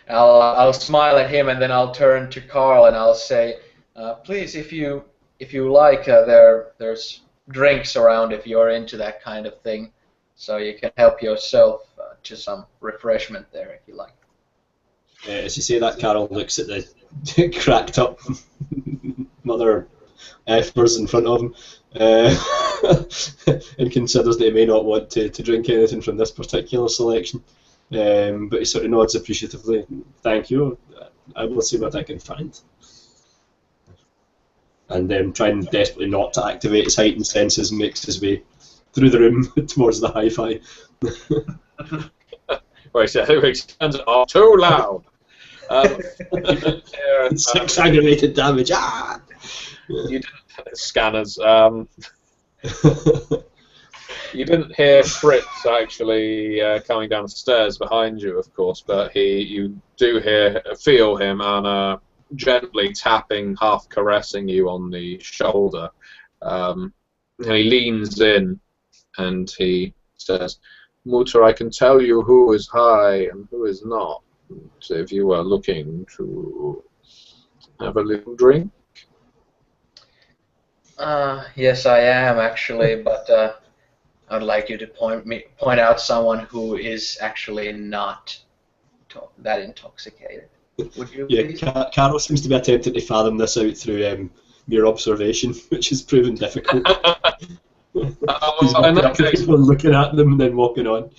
I'll smile at him, and then I'll turn to Carl and I'll say, please, if you like, there's drinks around if you're into that kind of thing, so you can help yourself to some refreshment there if you like. As you say that, Carol looks at the cracked up mother effers in front of him and considers that he may not want to drink anything from this particular selection. But he sort of nods appreciatively. Thank you. I will see what I can find. And then trying desperately not to activate his heightened senses, makes his way through the room towards the hi-fi. Wait, so he turns it off too loud. You didn't hear, 6 aggravated damage. Ah! You didn't scanners. You didn't hear Fritz actually coming down the stairs behind you, of course, but you do feel him and gently tapping, half caressing you on the shoulder. And he leans in and he says, Mutter, I can tell you who is high and who is not. So if you are looking to have a little drink. Yes, I am actually, but I'd like you to point out someone who is actually not that intoxicated. Would you? Yeah, Carol seems to be attempting to fathom this out through mere observation, which has proven difficult. He's looking at them and then walking on.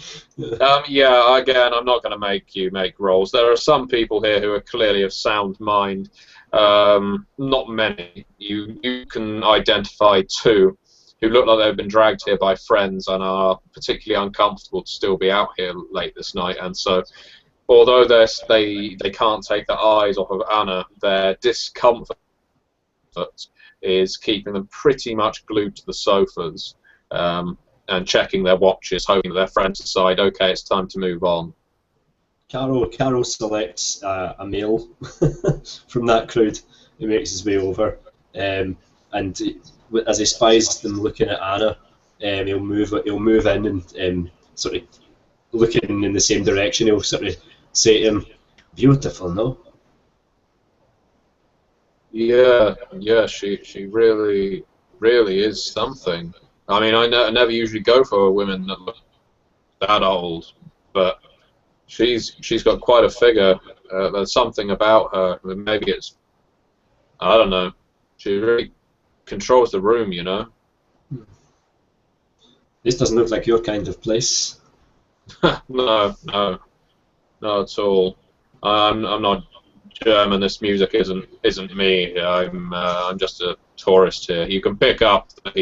Yeah, again, I'm not going to make you make rolls. There are some people here who are clearly of sound mind. Not many. You can identify two who look like they've been dragged here by friends and are particularly uncomfortable to still be out here late this night. And so, although they can't take their eyes off of Anna, their discomfort is keeping them pretty much glued to the sofas and checking their watches, hoping that their friends decide, okay, it's time to move on. Carol selects a male from that crowd. He makes his way over, and as he spies them looking at Anna, he'll move in and sort of looking in the same direction. He'll sort of say to him, "Beautiful, no?" Yeah, she really is something. I mean, I never usually go for women that look that old, but she's got quite a figure. There's something about her. Maybe it's, I don't know. She really controls the room, you know. This doesn't look like your kind of place. No, not at all. I'm not German. This music isn't me. I'm just a tourist here. You can pick up that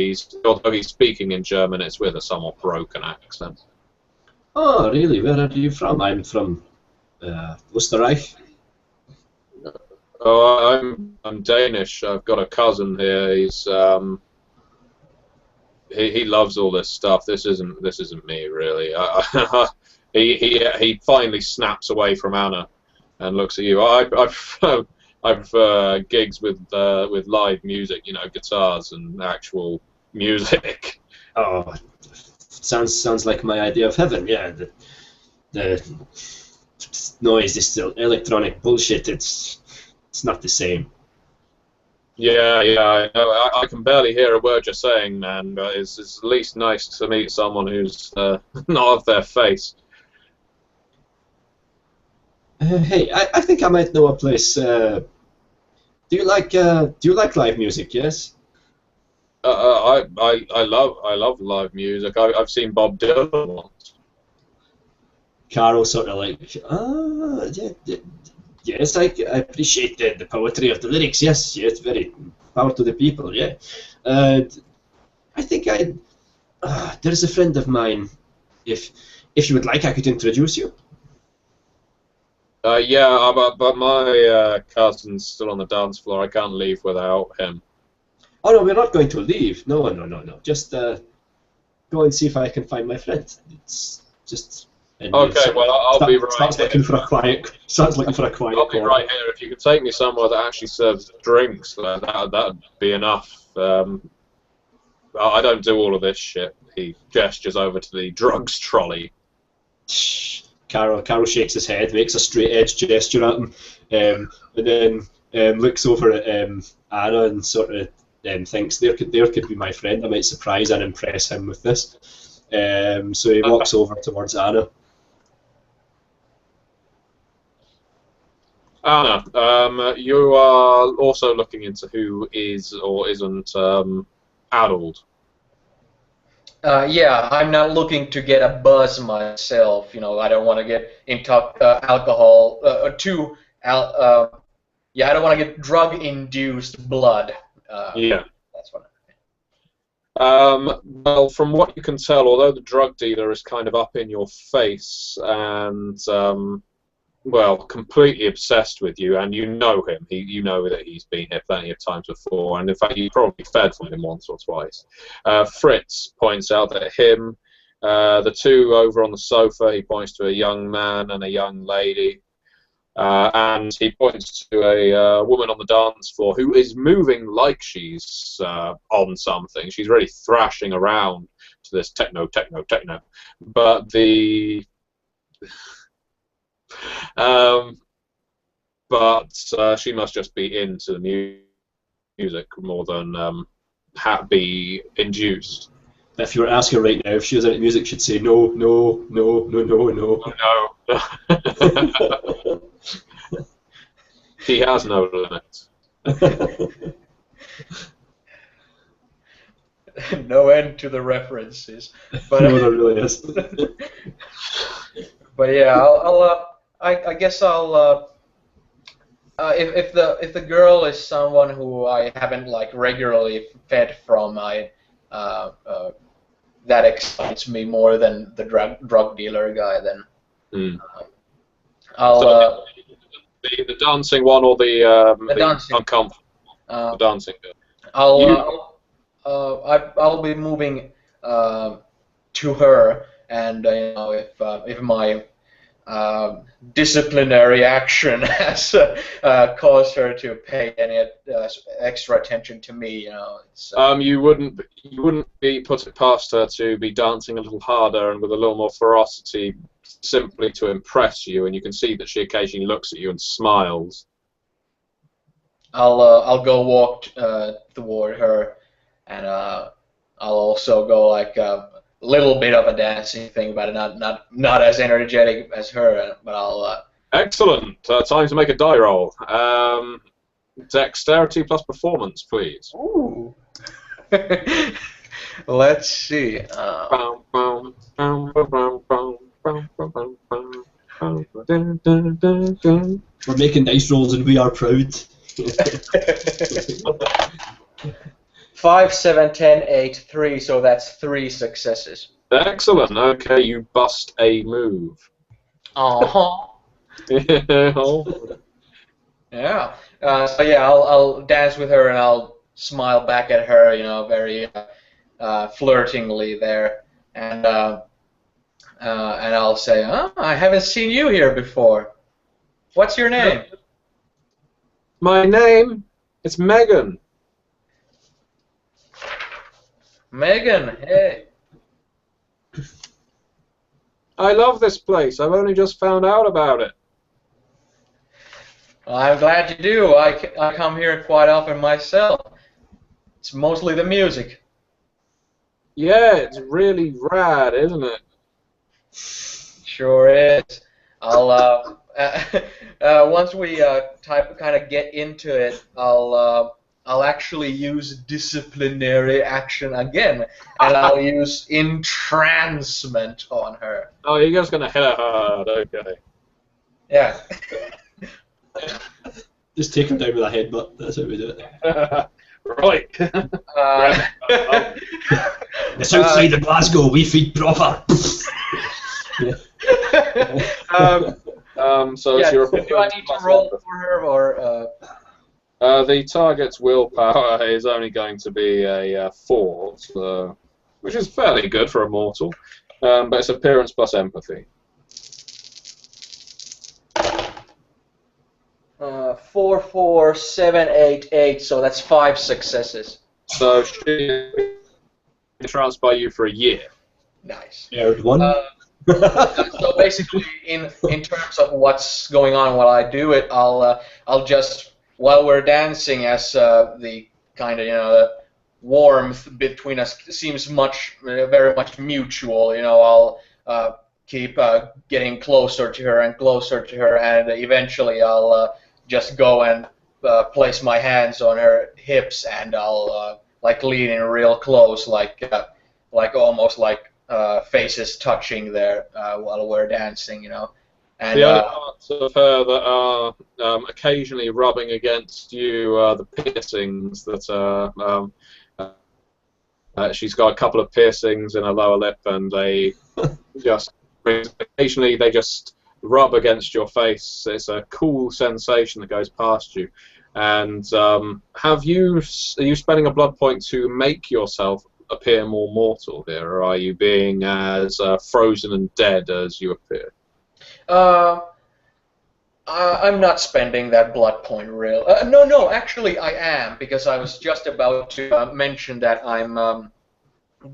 although he's speaking in German, it's with a somewhat broken accent. Oh, really? Where are you from? I'm from Österreich. Oh, I'm Danish. I've got a cousin here. He's he loves all this stuff. This isn't me really. He finally snaps away from Anna and looks at you. I've gigs with live music, you know, guitars and actual music. Oh, sounds like my idea of heaven. Yeah, the noise, this electronic bullshit. It's not the same. Yeah, I know. I can barely hear a word you're saying, man. But it's at least nice to meet someone who's not of their face. Hey, I think I might know a place. Do you like live music? Yes. I love live music. I've seen Bob Dylan once. Carol sort of like, yes, I appreciate the poetry of the lyrics. Yes, very power to the people. Yeah, I think there's a friend of mine. If you would like, I could introduce you. Yeah, but my cousin's still on the dance floor. I can't leave without him. Oh no, we're not going to leave. No. Just go and see if I can find my friend. It's just. Okay, well I'll be right here. Sounds looking for a quiet. I'll be right here. If you could take me somewhere that actually serves drinks, that'd be enough. I don't do all of this shit. He gestures over to the drugs trolley. Carol shakes his head, makes a straight edge gesture at him, and then looks over at Anna and sort of thinks there could be my friend. I might surprise and impress him with this. So he walks over towards Anna. Anna, you are also looking into who is or isn't addled. Yeah, I'm not looking to get a buzz myself. You know, I don't want to get into alcohol yeah, I don't want to get drug-induced blood. Yeah. That's what well, from what you can tell, although the drug dealer is kind of up in your face and, well, completely obsessed with you, and you know him. You know that he's been here plenty of times before, and in fact, you probably fed from him once or twice. Fritz points out that him, the two over on the sofa, he points to a young man and a young lady. And he points to a woman on the dance floor who is moving like she's on something. She's really thrashing around to this techno. But she must just be into the music more than be induced. If you were to ask her right now if she was into music, she'd say no. No. He has no limits. No end to the references. But no, there really is. But yeah, I guess I'll If the girl is someone who I haven't like regularly fed from, that excites me more than the drug dealer guy. Then I'll So the dancing one or the dancing. uncomfortable the dancing girl. I'll be moving to her, and if my disciplinary action has caused her to pay any extra attention to me, it's You wouldn't be put it past her to be dancing a little harder and with a little more ferocity, simply to impress you, and you can see that she occasionally looks at you and smiles. I'll go walk toward her, and I'll also go like a little bit of a dancing thing, but not as energetic as her. But I'll. Excellent. Time to make a die roll. Dexterity plus performance, please. Ooh. Let's see. We're making dice rolls and we are proud. 5, 7, 10, 8, 3. So that's 3 successes. Excellent. Okay, you bust a move. Yeah. So yeah, I'll dance with her and I'll smile back at her, very flirtingly there, and I'll say, "Oh, I haven't seen you here before. What's your name?" My name is Megan. Megan. Hey. I love this place. I've only just found out about it. Well, I'm glad you do. I come here quite often myself. It's mostly the music. Yeah, it's really rad, isn't it? Sure is. I'll once we kind of get into it, I'll actually use disciplinary action again, and I'll use entrancement on her. Oh, you're just gonna hit her hard, okay. Yeah. Just take him down with a headbutt. That's how we do it. Right. It's outside of Glasgow. We feed proper. So yeah, it's your do I need to roll for her, or? The target's willpower is only going to be a 4, so, which is fairly good for a mortal, but it's appearance plus empathy. 4, 4, 7, 8, 8. So that's 5 successes. So she entranced by you for a year. Nice. Aired one. So basically, in terms of what's going on while I do it, I'll just, while we're dancing, as the kind of the warmth between us seems very much mutual. I'll keep getting closer to her, and eventually I'll just go and place my hands on her hips, and I'll like lean in real close, like almost like faces touching there while we're dancing, And The only parts of her that are occasionally rubbing against you are the piercings that she's got a couple of piercings in her lower lip, and they occasionally they just rub against your face. It's a cool sensation that goes past you. And are you spending a blood point to make yourself appear more mortal here, or are you being as frozen and dead as you appear? I'm not spending that blood point no, actually I am, because I was just about to mention that I'm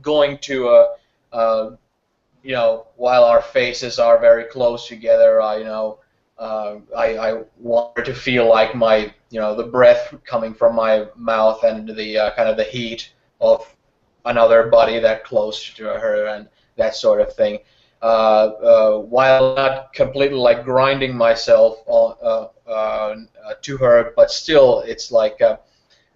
going to, while our faces are very close together, I want her to feel like the breath coming from my mouth and the kind of the heat of another body that close to her and that sort of thing. While not completely like grinding myself to her, but still it's like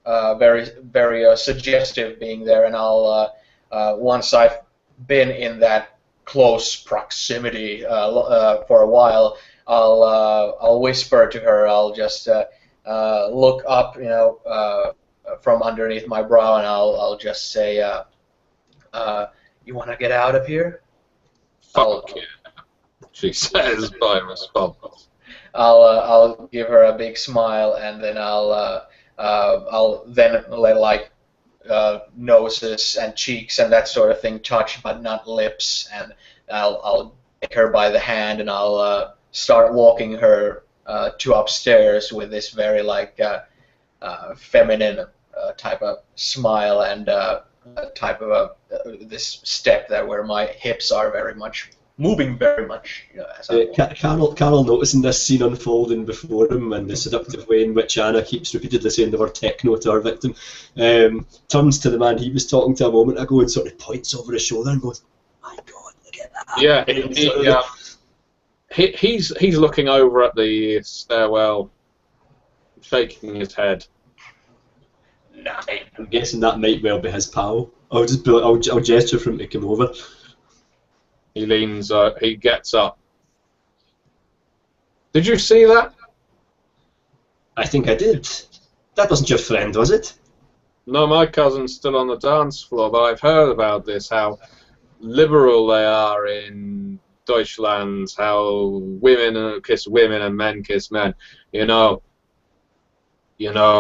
very, very suggestive being there. And I'll once I've been in that close proximity for a while, I'll whisper to her. I'll just look up, from underneath my brow, and I'll just say, "You want to get out of here?" Fuck yeah, she says by response. I'll give her a big smile, and then I'll then let like noses and cheeks and that sort of thing touch, but not lips, and I'll take her by the hand, and I'll start walking her to upstairs with this very like feminine type of smile and type of this step that where my hips are very much moving very much. As I walk. Carol noticing this scene unfolding before him and the seductive way in which Anna keeps repeatedly saying the word techno to her victim, turns to the man he was talking to a moment ago and sort of points over his shoulder and goes, "My God, look at that!" Yeah, he's looking over at the stairwell, shaking his head. I'm guessing that might well be his pal. I'll gesture for him to come over. He leans. He gets up. Did you see that? I think I did. That wasn't your friend, was it? No, my cousin's still on the dance floor, but I've heard about this, how liberal they are in Deutschland, how women kiss women and men kiss men. You know,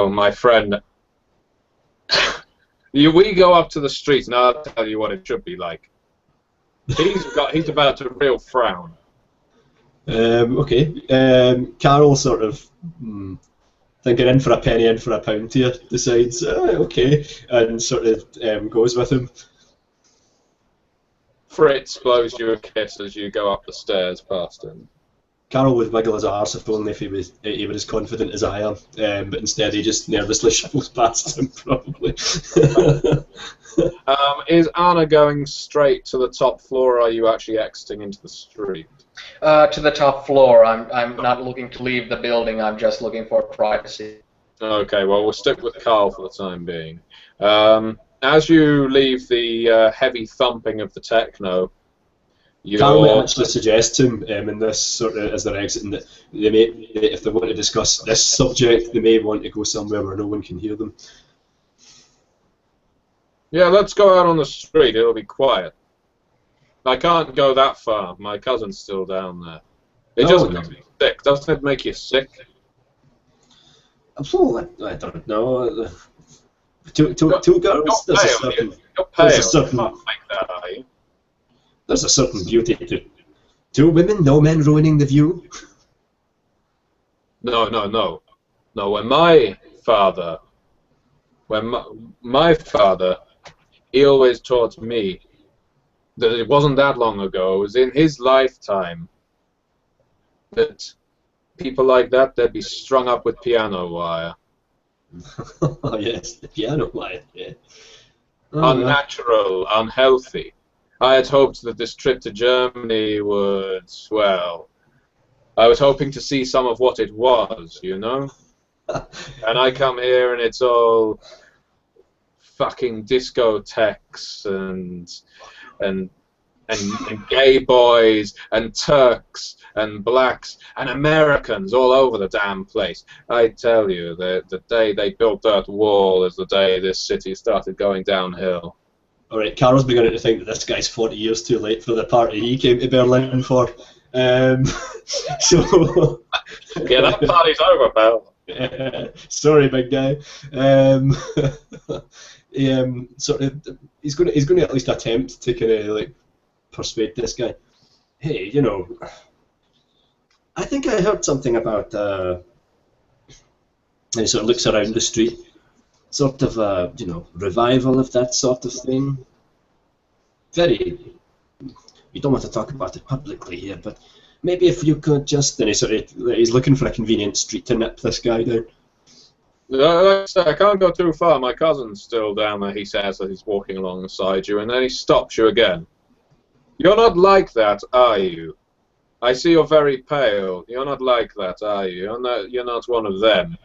my friend, we go up to the street and I'll tell you what it should be like. He's about to real frown. Okay. Carol sort of thinking in for a penny, in for a pound here, decides, okay, and sort of goes with him. Fritz blows you a kiss as you go up the stairs past him. Carol would wiggle his arse if only if he was as confident as I am, but instead he just nervously shuffles past him, probably. Is Anna going straight to the top floor, or are you actually exiting into the street? To the top floor. I'm not looking to leave the building. I'm just looking for privacy. Okay, well, we'll stick with Carl for the time being. As you leave the heavy thumping of the techno, Carl might actually suggest to him in this sort of as they're exiting that they may, if they want to discuss this subject, they may want to go somewhere where no one can hear them. Yeah, let's go out on the street. It'll be quiet. I can't go that far. My cousin's still down there. It just makes me sick. Doesn't it make you sick? Oh, I don't know. Two girls. There's a certain. You can't make that, are you? There's a certain beauty to two women, no men ruining the view. No. When my father, he always taught me that it wasn't that long ago, it was in his lifetime, that people like that, they'd be strung up with piano wire. Oh yes, the piano wire, yeah. Unnatural, unhealthy. I had hoped that this trip to Germany would, well, I was hoping to see some of what it was, you know? And I come here and it's all fucking discotheques and gay boys and Turks and blacks and Americans all over the damn place. I tell you, the day they built that wall is the day this city started going downhill. Alright, Carol's beginning to think that this guy's 40 years too late for the party he came to Berlin for. So... Yeah, that party's over, pal. Sorry, big guy. He's going to at least attempt to kind of like persuade this guy. Hey, you know, I think I heard something about. And he sort of looks around the street, sort of revival of that sort of thing. Very. We don't want to talk about it publicly here, but maybe if you could just. And he's looking for a convenient street to nip this guy down. I can't go too far. My cousin's still down there, he says, as he's walking alongside you, and then he stops you again. You're not like that, are you? I see you're very pale. You're not like that, are you? You're not one of them.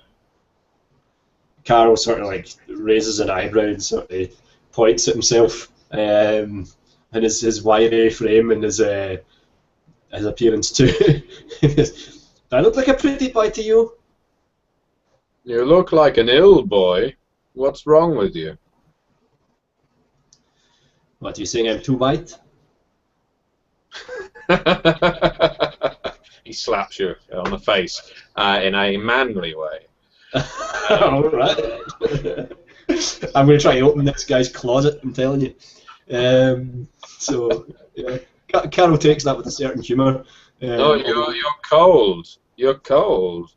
Carl sort of like raises an eyebrow and sort of points at himself and his wiry frame and his his appearance too. Do I look like a pretty boy to you? You look like an ill boy. What's wrong with you? What, are you saying I'm too white? He slaps you on the face in a manly way. Alright. I'm going to try and open this guy's closet, I'm telling you. So, yeah. Carol takes that with a certain humour. No, you're cold. You're cold.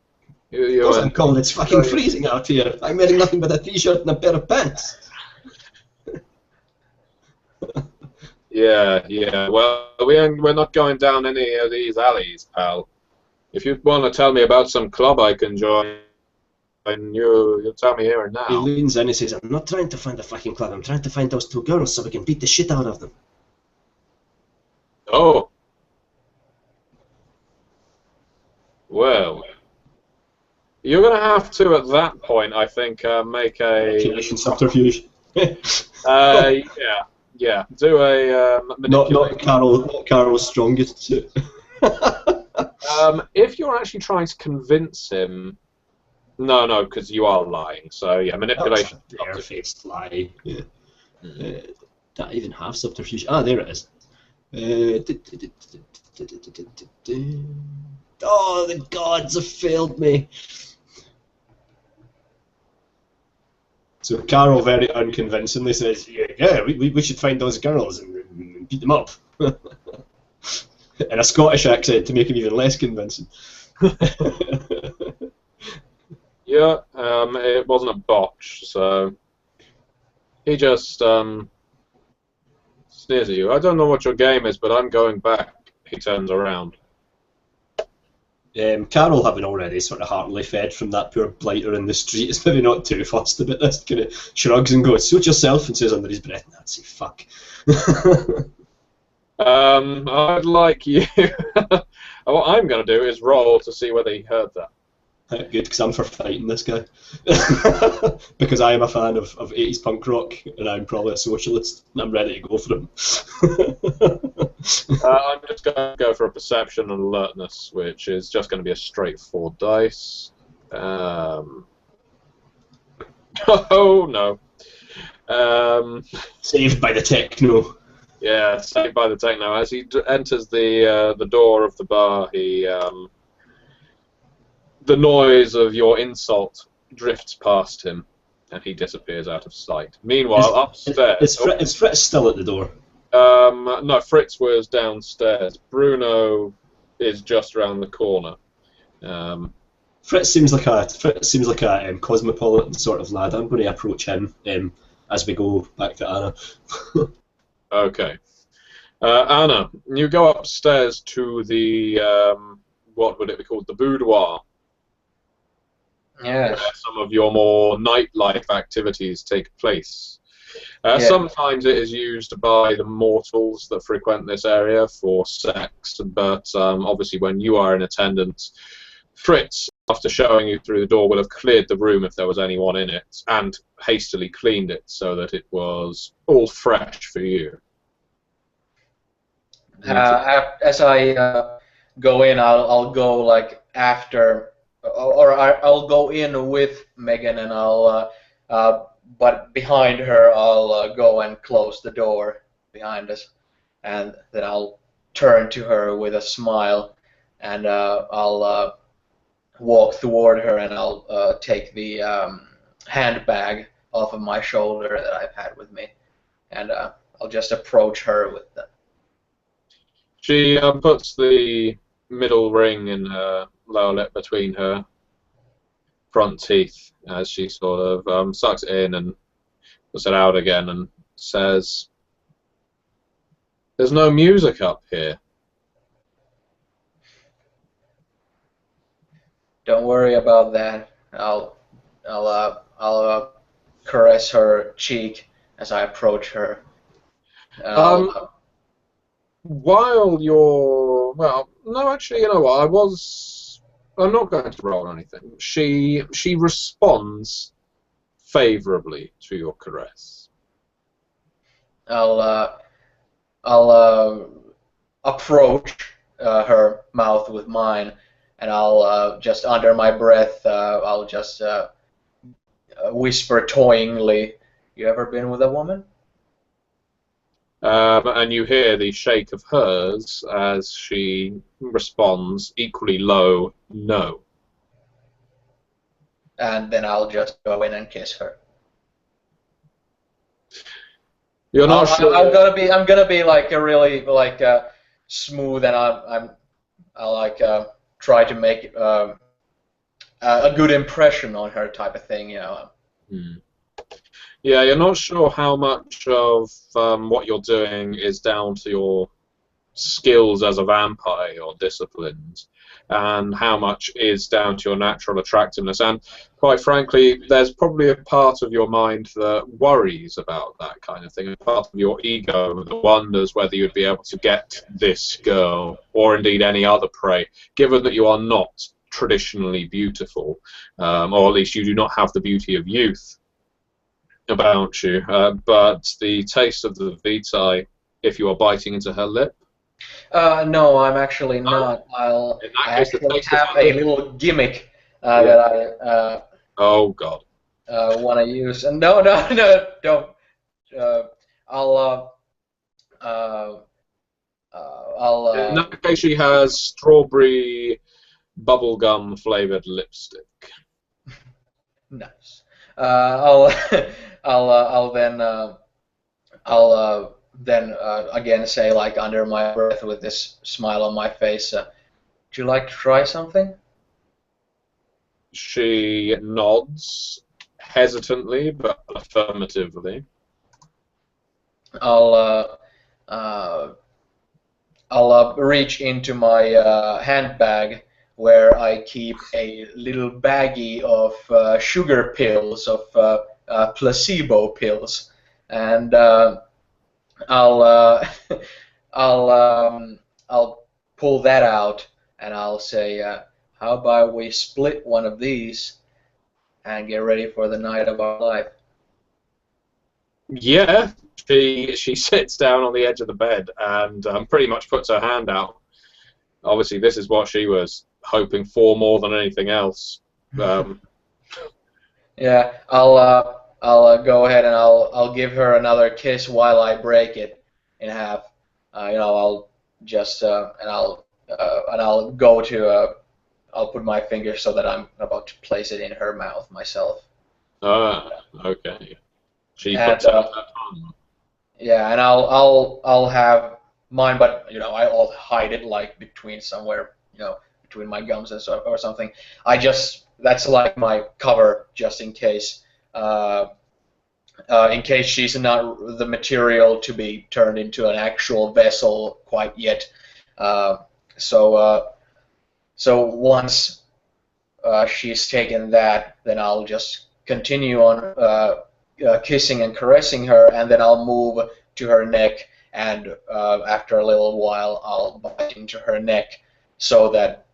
Of course I'm cold, it's fucking freezing out here. I'm wearing nothing but a t-shirt and a pair of pants. Yeah. Well, we're not going down any of these alleys, pal. If you want to tell me about some club I can join, you'll tell me here and He now. leans in and says, I'm not trying to find a fucking club, I'm trying to find those two girls so we can beat the shit out of them. Oh. Well. You're going to have to, at that point, I think, make a... Manipulation subterfuge. Yeah. Do a manipulation. Not Carol's strongest suit. If you're actually trying to convince him... No, because you are lying. So, yeah, manipulation. Bare-faced lie. Yeah. Don't I even have subterfuge? Ah, there it is. Oh, the gods have failed me. So Carol very unconvincingly says, yeah, we should find those girls and beat them up. In a Scottish accent to make him even less convincing. Yeah, it wasn't a botch, so he just sneers at you. I don't know what your game is, but I'm going back. He turns around. Carol, having already sort of heartily fed from that poor blighter in the street, is maybe not too fussed about this. Kind of shrugs and goes, "Suit yourself," and says under his breath, "Nazi fuck." I'd like you. What I'm going to do is roll to see whether he heard that. Good, because I'm for fighting this guy. Because I am a fan of 80s punk rock, and I'm probably a socialist, and I'm ready to go for him. I'm just going to go for a perception and alertness, which is just going to be a straight 4 dice. Oh, no. Saved by the techno. Yeah, saved by the techno. As he enters the door of the bar, he... the noise of your insult drifts past him, and he disappears out of sight. Meanwhile, upstairs... Is Fritz still at the door? No, Fritz was downstairs. Bruno is just around the corner. Fritz seems like a cosmopolitan sort of lad. I'm going to approach him as we go back to Anna. Okay. Anna, you go upstairs to the... what would it be called? The boudoir. Yeah. Where some of your more nightlife activities take place. Yeah. Sometimes it is used by the mortals that frequent this area for sex, but obviously when you are in attendance, Fritz, after showing you through the door, will have cleared the room if there was anyone in it, and hastily cleaned it so that it was all fresh for you. As I go in, I'll go like after, or I'll go in with Megan, and but behind her I'll go and close the door behind us, and then I'll turn to her with a smile, and I'll walk toward her, and I'll take the handbag off of my shoulder that I've had with me, and I'll just approach her with the... She puts the middle ring in her lower lip between her front teeth as she sort of sucks it in and puts it out again and says, "There's no music up here." Don't worry about that. I'll caress her cheek as I approach her. While you're... Well, no, actually, you know what? I'm not going to roll anything. She responds favourably to your caress. I'll approach her mouth with mine, and I'll just under my breath, I'll just whisper toyingly, "You ever been with a woman?" And you hear the shake of hers as she responds equally low, "No." And then I'll just go in and kiss her. You're not sure. I'm gonna be like a really like smooth, and I'll like try to make a good impression on her, type of thing, you know. Hmm. Yeah, you're not sure how much of what you're doing is down to your skills as a vampire, your disciplines, and how much is down to your natural attractiveness. And quite frankly, there's probably a part of your mind that worries about that kind of thing, a part of your ego that wonders whether you'd be able to get this girl, or indeed any other prey, given that you are not traditionally beautiful, or at least you do not have the beauty of youth about you. But the taste of the vitae, if you are biting into her lip. No, I'm actually not. In that I case, the actually taste of have her a lip. little gimmick Yeah. that I Oh God. want to use. And no, don't. I'll In that case, she has strawberry bubblegum flavored lipstick. nice. I'll I'll then again say, like under my breath with this smile on my face, "Would you like to try something?" She nods hesitantly but affirmatively. I'll reach into my handbag where I keep a little baggie of sugar pills, of placebo pills, and I'll I'll pull that out, and I'll say, "How about we split one of these and get ready for the night of our life?" Yeah, she sits down on the edge of the bed and pretty much puts her hand out. Obviously, this is what she was hoping for more than anything else. Yeah, go ahead and I'll give her another kiss while I break it in half. You know, I'll just and I'll go to I'll put my finger so that I'm about to place it in her mouth myself. Okay. She And puts out her tongue. yeah, and I'll have mine, but you know, I'll hide it like between somewhere, you know, between my gums and so, or something. That's like my cover, just in case she's not the material to be turned into an actual vessel quite yet. So once she's taken that, then I'll just continue on kissing and caressing her, and then I'll move to her neck, and after a little while I'll bite into her neck, so that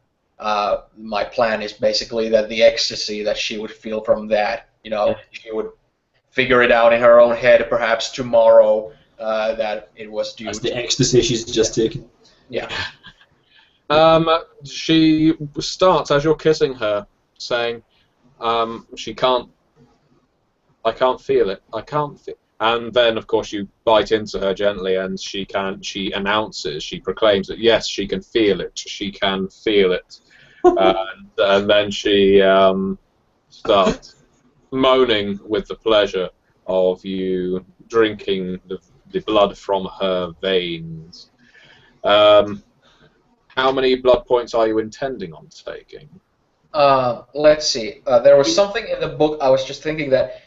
my plan is basically that the ecstasy that she would feel from that, you know, she would figure it out in her own head perhaps tomorrow that it was due That's to... the ecstasy she's just taken. Yeah. She starts, as you're kissing her, saying, I can't feel it. I can't feel. And then, of course, you bite into her gently, and she announces, she proclaims that yes, she can feel it. She can feel it. And then she starts moaning with the pleasure of you drinking the blood from her veins. How many blood points are you intending on taking? Let's see. There was something in the book. I was just thinking that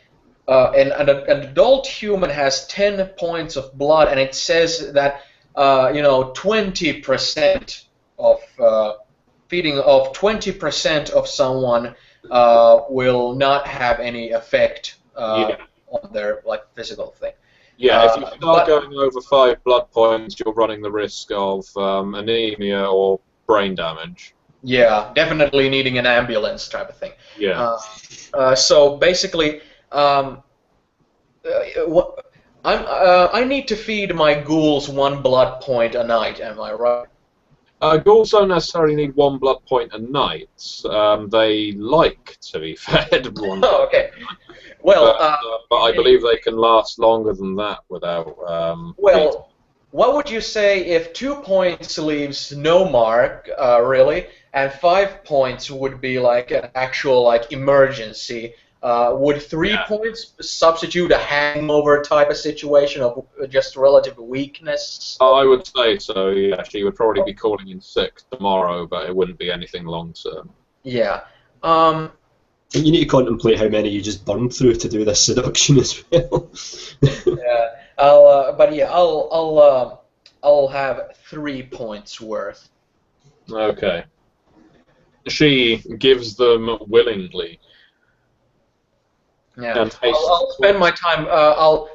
an adult human has 10 points of blood, and it says that 20% of feeding of 20% of someone will not have any effect on their like physical thing. Yeah, if you start going over 5 blood points, you're running the risk of anemia or brain damage. Yeah, definitely needing an ambulance type of thing. Yeah. So basically, I need to feed my ghouls 1 blood point a night. Am I right? Ghouls don't necessarily need 1 blood point a night. They like to be fed 1 blood. Oh, okay. Well, but I believe they can last longer than that without. well, what would you say if 2 points leaves no mark, really, and 5 points would be like an actual like emergency? Would 3 points substitute a hangover type of situation of just relative weakness? I would say so. Yeah, she would probably be calling in sick tomorrow, but it wouldn't be anything long term. Yeah. And you need to contemplate how many you just burned through to do this seduction as well. Yeah. I'll have 3 points worth. Okay. She gives them willingly. Yeah. And I'll spend my time. I'll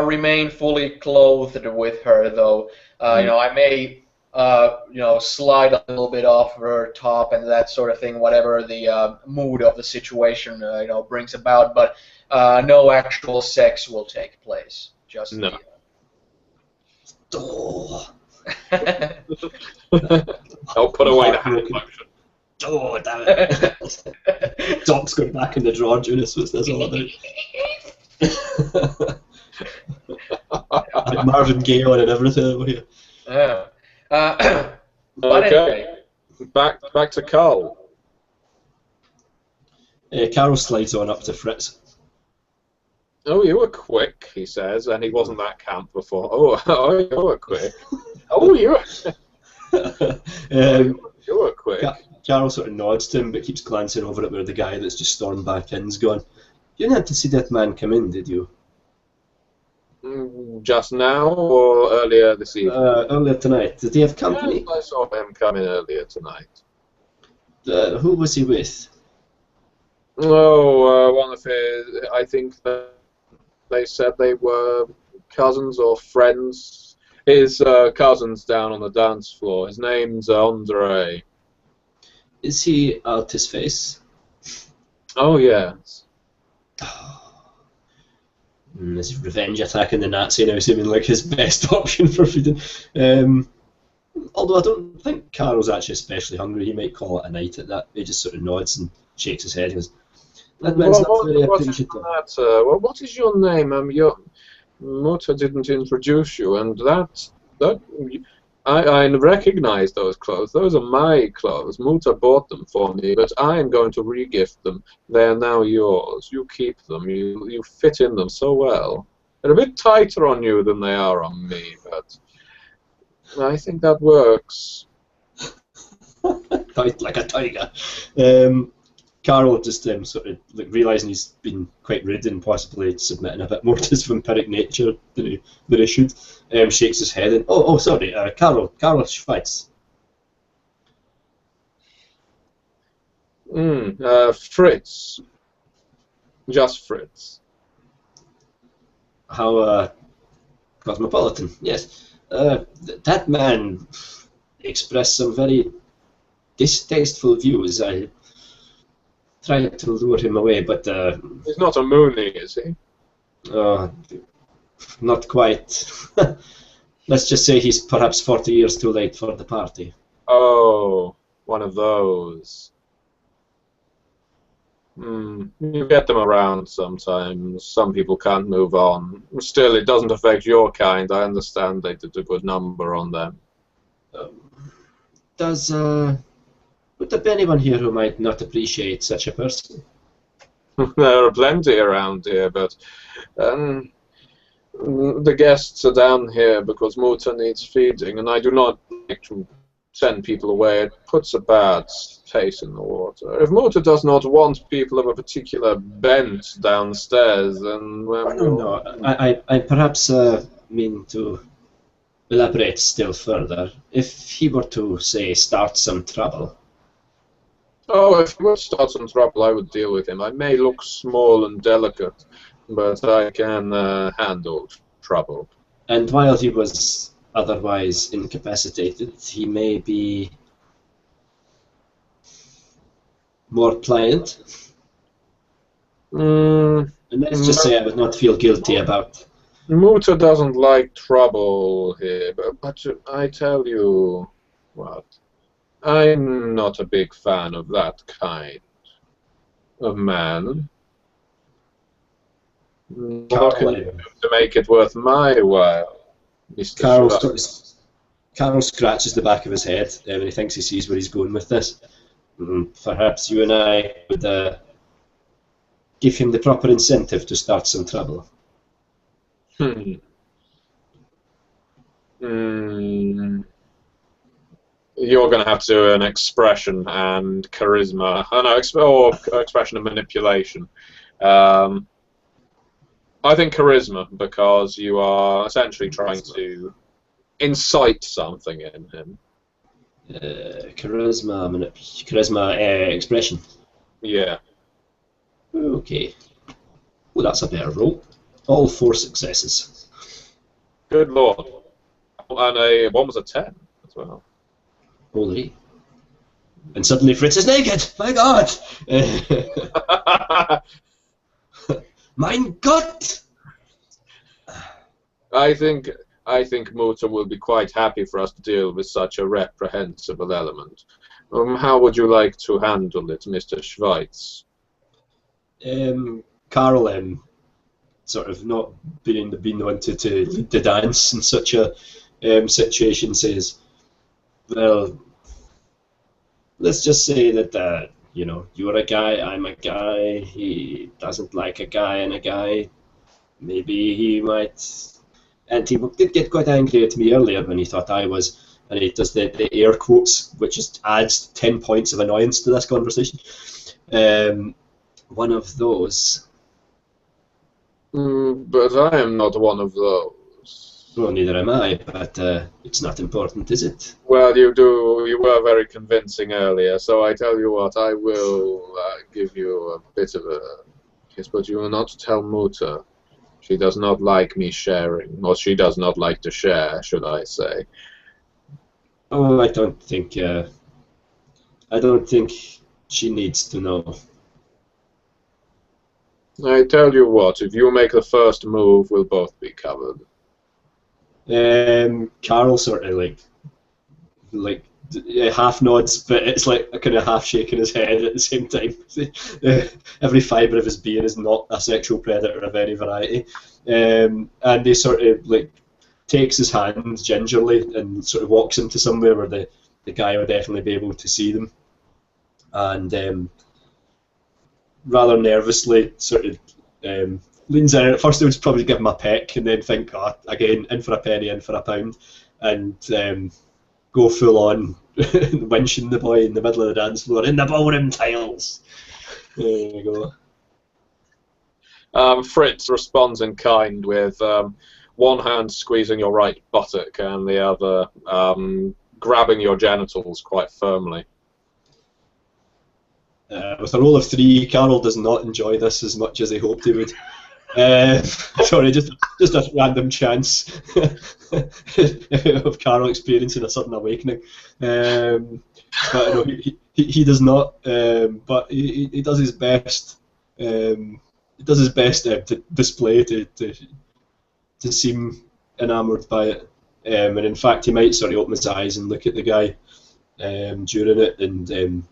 remain fully clothed with her, though. You know, I may, you know, slide a little bit off her top and that sort of thing, whatever the mood of the situation, you know, brings about. But no actual sex will take place. Just no. I'll put away the hand motion. Oh, damn it. Doc's going back in the drawer, Jonas, what's this all about? Like Marvin Gaye on and everything over here. Yeah. Okay. Anyway. Back to Carl. Carol slides on up to Fritz. Oh, you were quick, he says, and he wasn't that camp before. Oh, you were quick. Oh, you were quick. Carol sort of nods to him, but keeps glancing over at where the guy that's just stormed back in's gone. You didn't have to see that man come in, did you? Just now or earlier this evening? Earlier tonight. Did he have company? Yes, I saw him come in earlier tonight. Who was he with? Oh, one of his. I think that they said they were cousins or friends. His cousins down on the dance floor. His name's Andre. Is he out his face? Oh, yes. This revenge attack in the Nazi now seeming like his best option for feeding. Although I don't think Carl's actually especially hungry. He might call it a night at that. He just sort of nods and shakes his head and goes, that man's not very appreciative. What is your name? Your Mutter didn't introduce you, and I recognize those clothes. Those are my clothes. Mutter bought them for me, but I am going to re-gift them. They are now yours. You keep them. You fit in them so well. They're a bit tighter on you than they are on me, but I think that works. Tight like a tiger. Carl just sort of like realising he's been quite rude and possibly submitting a bit more to his vampiric nature than he should, shakes his head and sorry, Carl Schweitz. Fritz. Just Fritz. How cosmopolitan? Yes. That man expressed some very distasteful views. I tried to lure him away, but he's not a moonie, is he? Not quite. Let's just say he's perhaps 40 years too late for the party. Oh, one of those. You get them around sometimes. Some people can't move on. Still, it doesn't affect your kind. I understand they did a good number on them. Would there be anyone here who might not appreciate such a person? There are plenty around here, but the guests are down here because Mutter needs feeding, and I do not like to send people away. It puts a bad taste in the water. If Mutter does not want people of a particular bent downstairs, then... No. I perhaps mean to elaborate still further. If he were to, say, start some trouble... Oh, if he would start some trouble, I would deal with him. I may look small and delicate, but I can handle trouble. And while he was otherwise incapacitated, he may be more pliant. And let's just say I would not feel guilty about... Mutter doesn't like trouble here, but I tell you what, I'm not a big fan of that kind of man. What can you do to make it worth my while, Mr. Schwartz? Carol scratches the back of his head and he thinks he sees where he's going with this. Perhaps you and I would give him the proper incentive to start some trouble. You're going to have to do an expression and charisma. Oh, no, or expression and manipulation. I think charisma, because you are essentially trying to incite something in him. Charisma expression. Yeah. Okay. Well, that's a better roll. All 4 successes. Good lord. And one was a 10 as well. Holy. And suddenly Fritz is naked! My god! Mein Gott! I think Muta will be quite happy for us to deal with such a reprehensible element. How would you like to handle it, Mr. Schweitz? Carl, sort of not being one to lead the dance in such a situation, says, well, let's just say that, you're a guy, I'm a guy, he doesn't like a guy and a guy. Maybe he might... And he did get quite angry at me earlier when he thought I was, and he does the air quotes, which just adds 10 points of annoyance to this conversation. One of those. But I am not one of those. Well, neither am I, but it's not important, is it? Well, you were very convincing earlier, so I tell you what, I will give you a bit of a kiss, but you will not tell Muta. She does not like me sharing, or she does not like to share, should I say. Oh, I don't think she needs to know. I tell you what, if you make the first move, we'll both be covered. Carl sort of like half nods, but it's like a kind of half shaking his head at the same time. Every fibre of his being is not a sexual predator of any variety, and he sort of like takes his hand gingerly and sort of walks him to somewhere where the guy would definitely be able to see them, and rather nervously sort of leans in. At first, he would probably give him a peck, and then think, oh, again, in for a penny, in for a pound, and go full on winching the boy in the middle of the dance floor in the ballroom tiles. There you go. Fritz responds in kind with one hand squeezing your right buttock and the other grabbing your genitals quite firmly. With a roll of 3, Carol does not enjoy this as much as he hoped he would. Sorry, just a random chance of Carol experiencing a sudden awakening. But no, he does not. But he does his best. He does his best to display to seem enamoured by it. And in fact, he might sort of open his eyes and look at the guy during it, and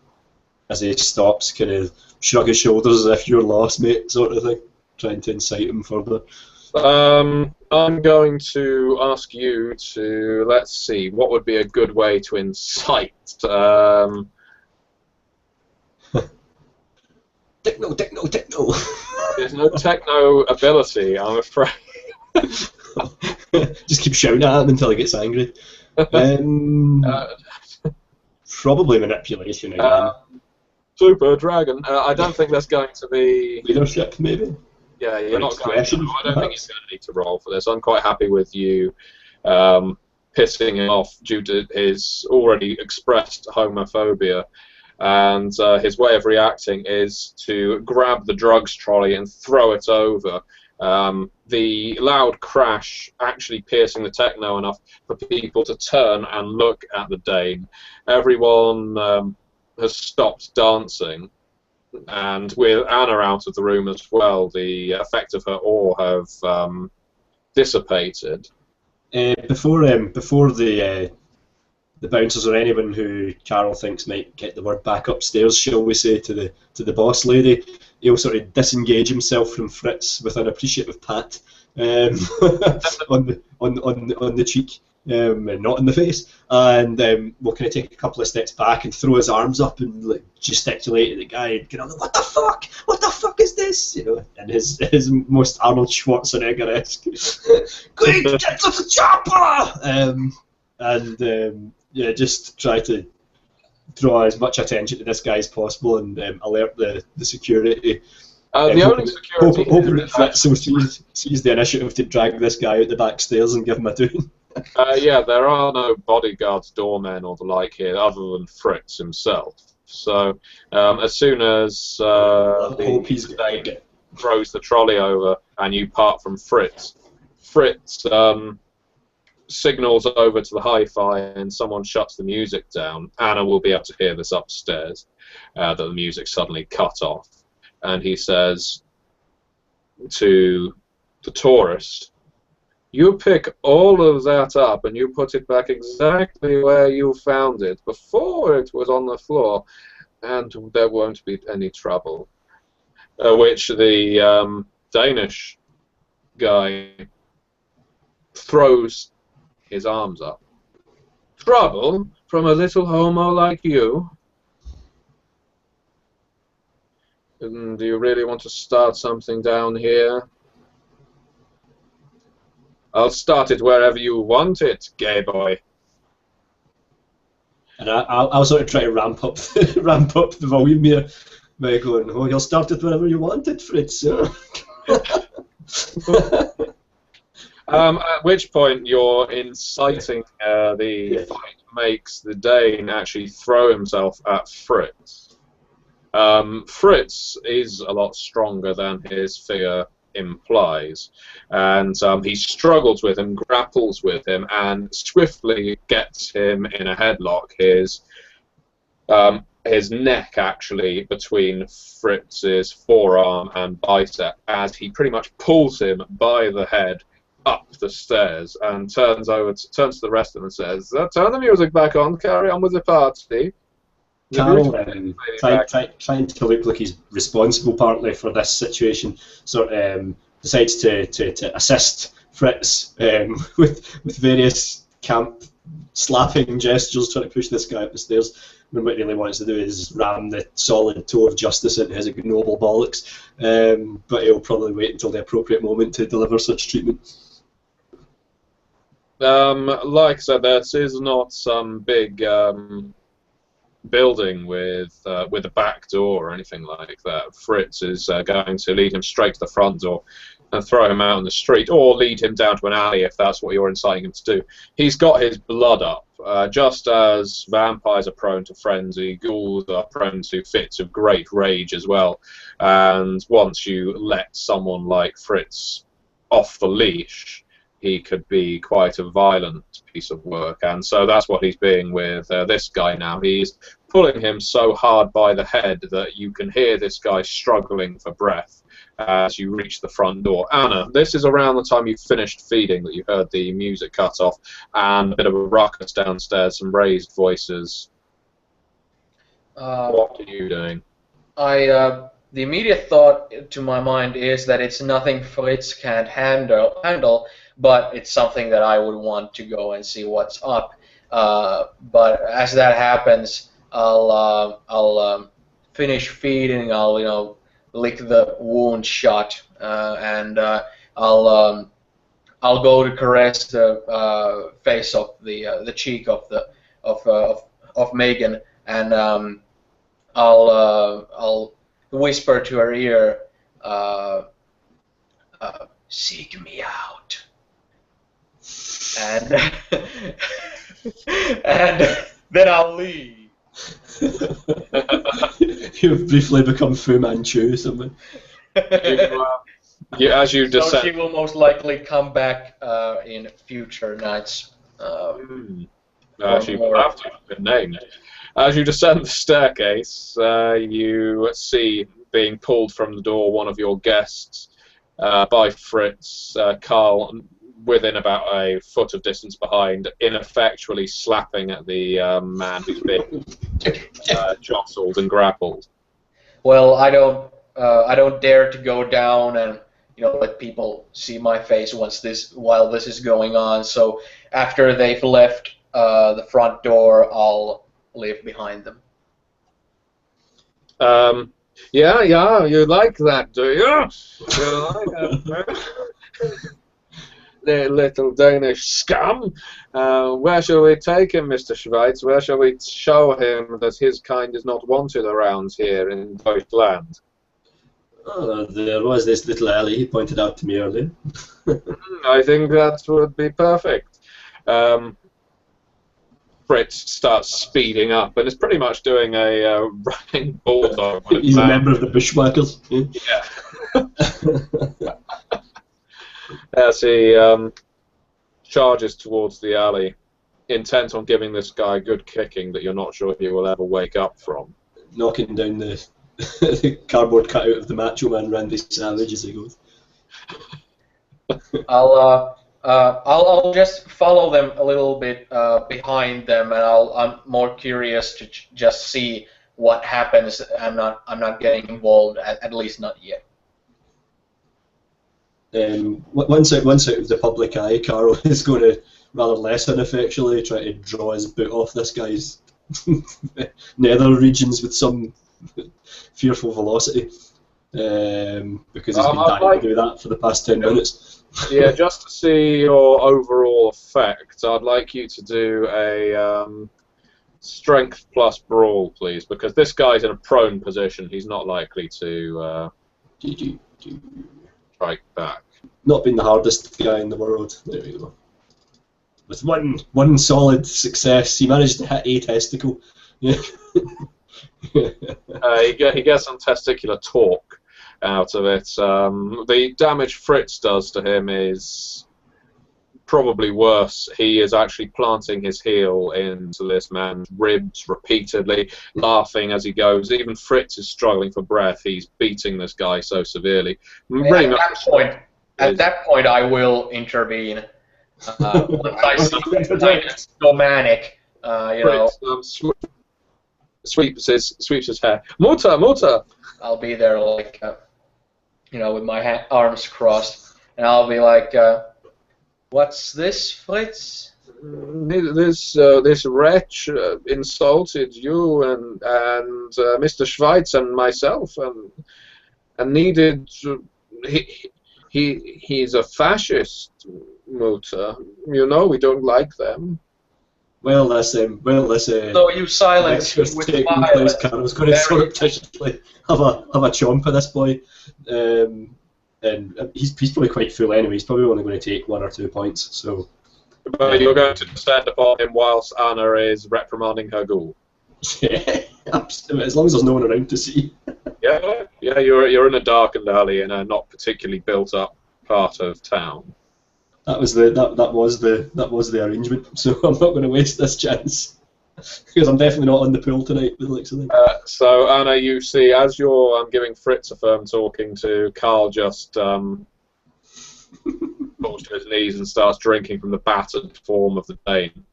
as he stops, kind of shrug his shoulders as if you're lost, mate, sort of thing, trying to incite him further. I'm going to ask you to, let's see, what would be a good way to incite? Techno. There's no techno ability, I'm afraid. Just keep shouting at him until he gets angry. Probably manipulation again. Super Dragon. I don't think there's going to be... Leadership, maybe? Yeah, you're not going to... I don't think he's going to need to roll for this. I'm quite happy with you pissing him off due to his already expressed homophobia. And his way of reacting is to grab the drugs trolley and throw it over. The loud crash actually piercing the techno enough for people to turn and look at the Dane. Everyone has stopped dancing, and with Anna out of the room as well, the effect of her awe have dissipated. Before the the bouncers or anyone who Carol thinks might get the word back upstairs, shall we say, to the boss lady, he'll sort of disengage himself from Fritz with an appreciative pat on the cheek, and not in the face, and we'll kind of take a couple of steps back and throw his arms up and like gesticulate at the guy and kind of, what the fuck is this, you know, and his most Arnold Schwarzenegger-esque quick, get to the chopper, yeah, just try to draw as much attention to this guy as possible and alert the security. The only security hoping that Fritz will seize the initiative to drag this guy out the back stairs and give him a doing. Yeah, there are no bodyguards, doormen, or the like here, other than Fritz himself. So, as soon as the throws the trolley over and you part from Fritz, Fritz signals over to the hi-fi and someone shuts the music down. Anna will be able to hear this upstairs, that the music suddenly cut off. And he says to the tourist, you pick all of that up and you put it back exactly where you found it before it was on the floor, and there won't be any trouble. Which the Danish guy throws his arms up. Trouble from a little homo like you? Do you really want to start something down here? I'll start it wherever you want it, gay boy. And I'll sort of try to ramp up the volume here by going, oh, you'll start it wherever you want it, Fritz. At which point you're inciting the fight makes the Dane actually throw himself at Fritz. Fritz is a lot stronger than his figure implies, and he struggles with him, grapples with him, and swiftly gets him in a headlock. His neck actually between Fritz's forearm and bicep, as he pretty much pulls him by the head up the stairs and turns to the rest of them and says, "Turn the music back on. Carry on with the party." Carol, trying to look like he's responsible partly for this situation, decides to assist Fritz with various camp slapping gestures, trying to push this guy up the stairs. When what he really wants to do is ram the solid toe of justice into his ignoble bollocks, but he'll probably wait until the appropriate moment to deliver such treatment. Like I said, this is not some big building with a back door or anything like that. Fritz is going to lead him straight to the front door and throw him out in the street, or lead him down to an alley if that's what you're inciting him to do. He's got his blood up. Just as vampires are prone to frenzy, ghouls are prone to fits of great rage as well. And once you let someone like Fritz off the leash, he could be quite a violent piece of work. And so that's what he's being with this guy now. He's pulling him so hard by the head that you can hear this guy struggling for breath as you reach the front door. Anna, this is around the time you finished feeding that you heard the music cut off and a bit of a ruckus downstairs, some raised voices. What are you doing? The immediate thought to my mind is that it's nothing Fritz can't handle, but it's something that I would want to go and see what's up. But as that happens, I'll finish feeding. I'll lick the wound shut, and I'll go to caress the face of the cheek of Megan, and I'll whisper to her ear, "Seek me out," and and then I'll leave. You've briefly become Fu Manchu or something. As you descend, so she will most likely come back in future nights. She will have to have been named. As you descend the staircase, you see being pulled from the door one of your guests by Fritz, Carl, within about a foot of distance behind, ineffectually slapping at the man who's been jostled and grappled. Well, I don't dare to go down and let people see my face while this is going on. So after they've left the front door, I'll leave behind them. Yeah, you like that, do you? You like that? The little Danish scum. Where shall we take him, Mr. Schweitz? Where shall we show him that his kind is not wanted around here in Deutschland? Oh, there was this little alley he pointed out to me earlier. I think that would be perfect. Fritz starts speeding up and is pretty much doing a running bulldog. He's a member of the Bushwhackers. Yeah. As he charges towards the alley, intent on giving this guy a good kicking that you're not sure he will ever wake up from. Knocking down the, the cardboard cutout of the Macho Man Randy Savage as he goes. I'll just follow them a little bit behind them, and I'm more curious to just see what happens. I'm not getting involved, at least not yet. Once out of the public eye, Carl is going to rather less ineffectually try to draw his boot off this guy's nether regions with some fearful velocity, because he's been dying to do that for the past 10 minutes. Yeah, just to see your overall effect, I'd like you to do a strength plus brawl, please, because this guy's in a prone position. He's not likely to strike back. Not been the hardest guy in the world. There we go. With one solid success, he managed to hit a testicle. Yeah. He gets some testicular torque out of it. The damage Fritz does to him is probably worse. He is actually planting his heel into this man's ribs repeatedly, laughing as he goes. Even Fritz is struggling for breath. He's beating this guy so severely. At that point, I will intervene. Once I see it's so manic, Fritz, sweeps his hair. Mutter! I'll be there like, with my arms crossed, and I'll be like, "What's this, Fritz?" This wretch insulted you and Mr. Schweitz and myself, and needed. He's a fascist, Mutter. You know we don't like them. Well, so you silence him with violence. I was going to surreptitiously have a chomp at this boy, and he's probably quite full anyway. He's probably only going to take 1 or 2 points. So, but you're going to descend upon him whilst Anna is reprimanding her ghoul. Yeah, as long as there's no one around to see. Yeah, you're in a darkened alley in a not particularly built up part of town. That was the arrangement. So I'm not going to waste this chance because I'm definitely not on the pool tonight. With like something. So Anna, you see, as you're giving Fritz a firm talking to, Carl just falls to his knees and starts drinking from the battered form of the Dane.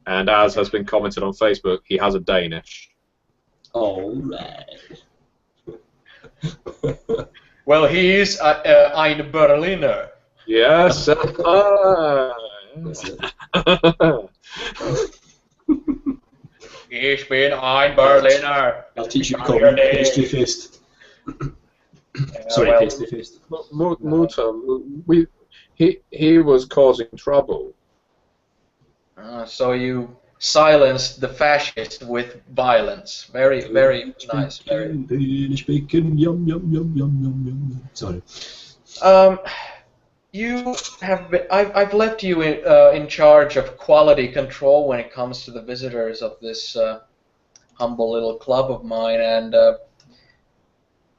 And as has been commented on Facebook, he has a Danish. All right. Well, he is ein Berliner. Yes. Ich bin ein Berliner. I'll teach you to call me pastry-faced. Sorry, pastry-faced. Mutter, he was causing trouble. So you silenced the fascist with violence. Very, very nice. Danish bacon, yum yum yum yum yum yum. Sorry. You have been. I've left you in charge of quality control when it comes to the visitors of this humble little club of mine, and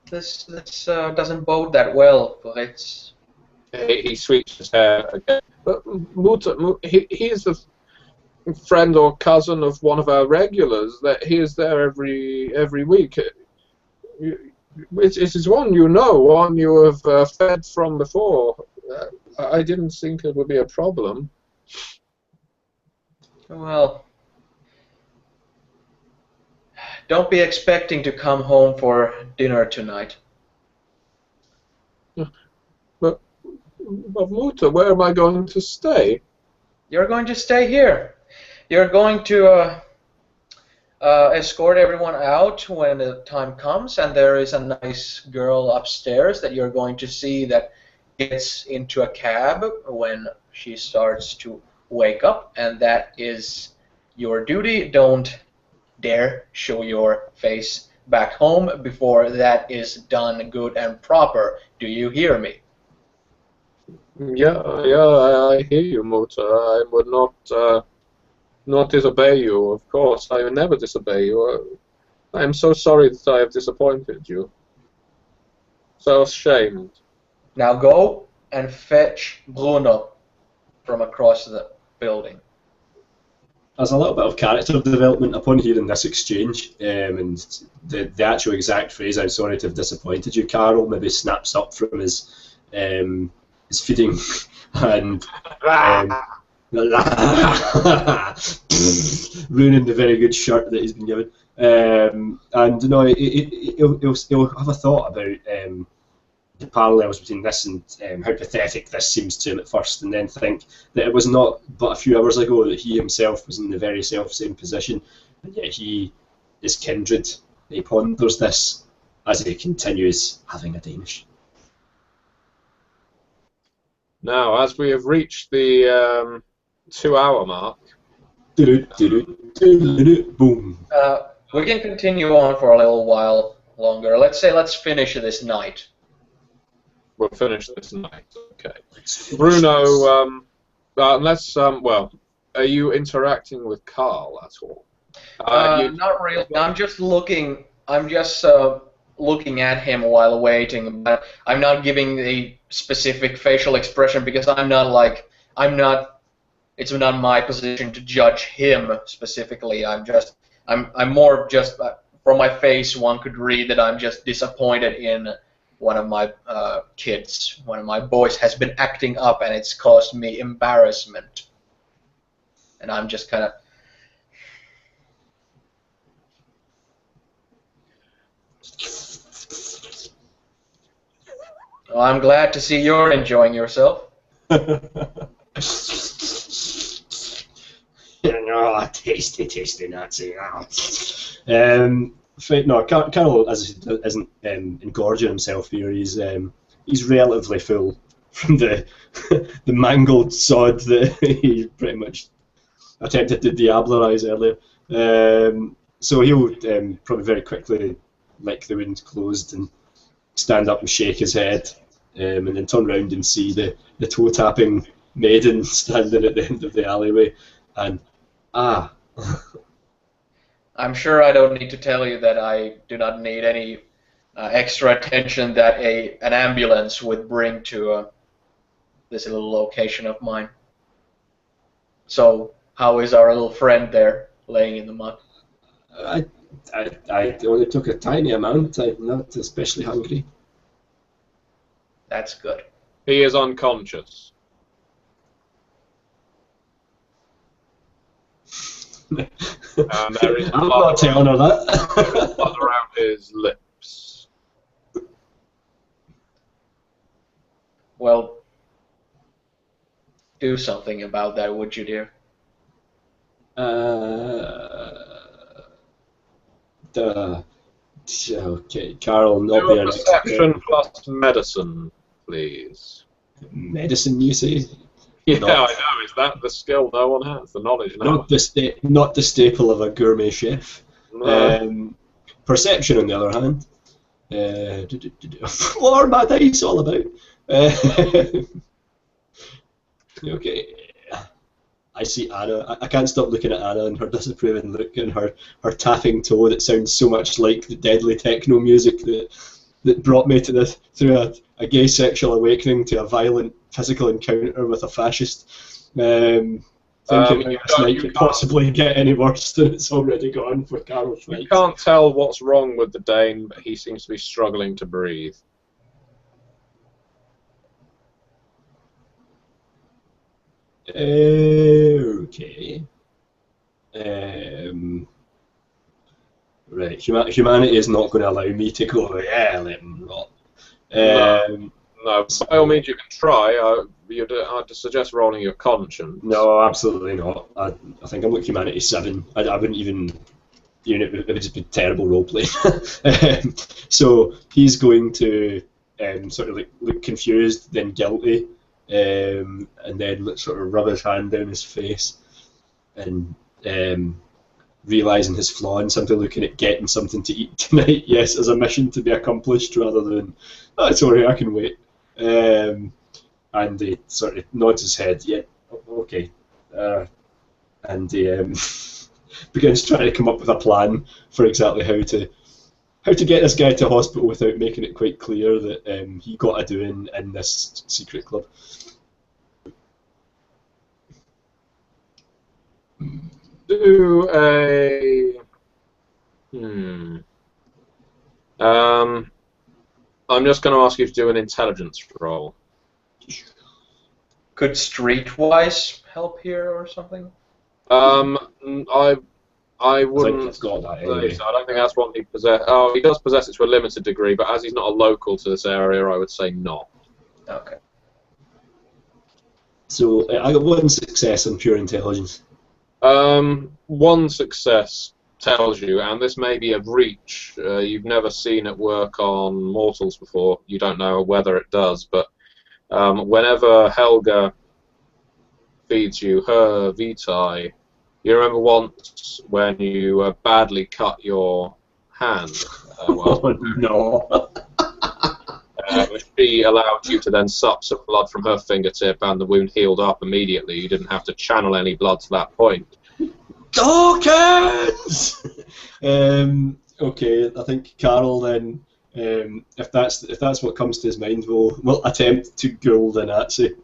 this doesn't bode that well for it. He sweeps his hair again. But Mutter, he is a friend or cousin of one of our regulars. That he is there every week. It is one you know, one you have fed from before. I didn't think it would be a problem. Well, don't be expecting to come home for dinner tonight. But Muta, where am I going to stay? You're going to stay here. You're going to escort everyone out when the time comes, and there is a nice girl upstairs that you're going to see that gets into a cab when she starts to wake up, and that is your duty. Don't dare show your face back home before that is done good and proper. Do you hear me? Yeah, I hear you, Muta. I would not disobey you, of course. I would never disobey you. I am so sorry that I have disappointed you. So ashamed. Now go and fetch Bruno from across the building. There's a little bit of character development upon hearing this exchange, and the actual exact phrase, "I'm sorry to have disappointed you," Carl maybe snaps up from his feeding and ruining the very good shirt that he's been given. And no, he'll have a thought about the parallels between this and how pathetic this seems to him at first, and then think that it was not but a few hours ago that he himself was in the very same position, and yet he is kindred. He ponders this as he continues having a Danish. Now, as we have reached the 2-hour mark. Boom. We can continue on for a little while longer. Let's finish this night. We'll finish this night. Okay. Bruno, well, are you interacting with Carl at all? Not really. I'm just looking at him while waiting, but I'm not giving a specific facial expression because it's not my position to judge him specifically. I'm more just from my face one could read that I'm just disappointed in one of my kids. One of my boys has been acting up and it's caused me embarrassment. And I'm just kind of... Well, I'm glad to see you're enjoying yourself. Tasty Nazi. No, Carol isn't engorging himself here. He's relatively full from the mangled sod that he pretty much attempted to diablerize earlier. So he'll probably very quickly lick the wound closed and stand up and shake his head, and then turn round and see the toe-tapping maiden standing at the end of the alleyway, and I'm sure I don't need to tell you that I do not need any extra attention that an ambulance would bring to this little location of mine. So, how is our little friend there, laying in the mud? I only took a tiny amount. I'm not especially hungry. That's good. He is unconscious. And there is I'm not telling her that. blood around his lips. Well, do something about that, would you, dear? Okay, Carol, not Do be a an perception plus medicine, please. medicine, you say? Yeah, Not- I know. Is that the skill no one has? The knowledge no one Not the staple of a gourmet chef. has. Perception, on the other hand. What are my dice all about? Okay. I see Anna. I can't stop looking at Anna and her disapproving look and her tapping toe that sounds so much like the deadly techno music that brought me to this through a gay sexual awakening to a violent physical encounter with a fascist. Thinking this night could possibly get any worse than it's already gone for Carol You Schweitz. can't tell what's wrong with the Dane, but he seems to be struggling to breathe. Okay. Right. Humanity is not going to allow me to go. Yeah, let him rot. No, by all means you can try. I'd suggest rolling your conscience. No, absolutely not. I think I'm like Humanity 7. I wouldn't even. It would just be terrible roleplay. So he's going to sort of like look confused, then guilty, and then sort of rub his hand down his face, and realising his flaw and simply looking at getting something to eat tonight, yes, as a mission to be accomplished rather than, oh, it's alright, I can wait. And he sort of nods his head, yeah, okay. And he begins trying to come up with a plan for exactly how to get this guy to hospital without making it quite clear that he got a doing in this secret club. Do a. I'm just going to ask you to do an intelligence roll. Could Streetwise help here or something? I wouldn't. I've got that anyway. So I don't think that's what he possesses. Oh, he does possess it to a limited degree, but as he's not a local to this area, I would say not. Okay. So I got one success on pure intelligence. One success tells you, and this may be a reach. You've never seen it work on mortals before. You don't know whether it does, but whenever Helga feeds you her vitae, you remember once when you badly cut your hand. Oh no! She allowed you to then sup some blood from her fingertip, and the wound healed up immediately. You didn't have to channel any blood to that point. Dawkins! Okay, I think Carol then, if that's what comes to his mind, will attempt to ghoul the Nazi.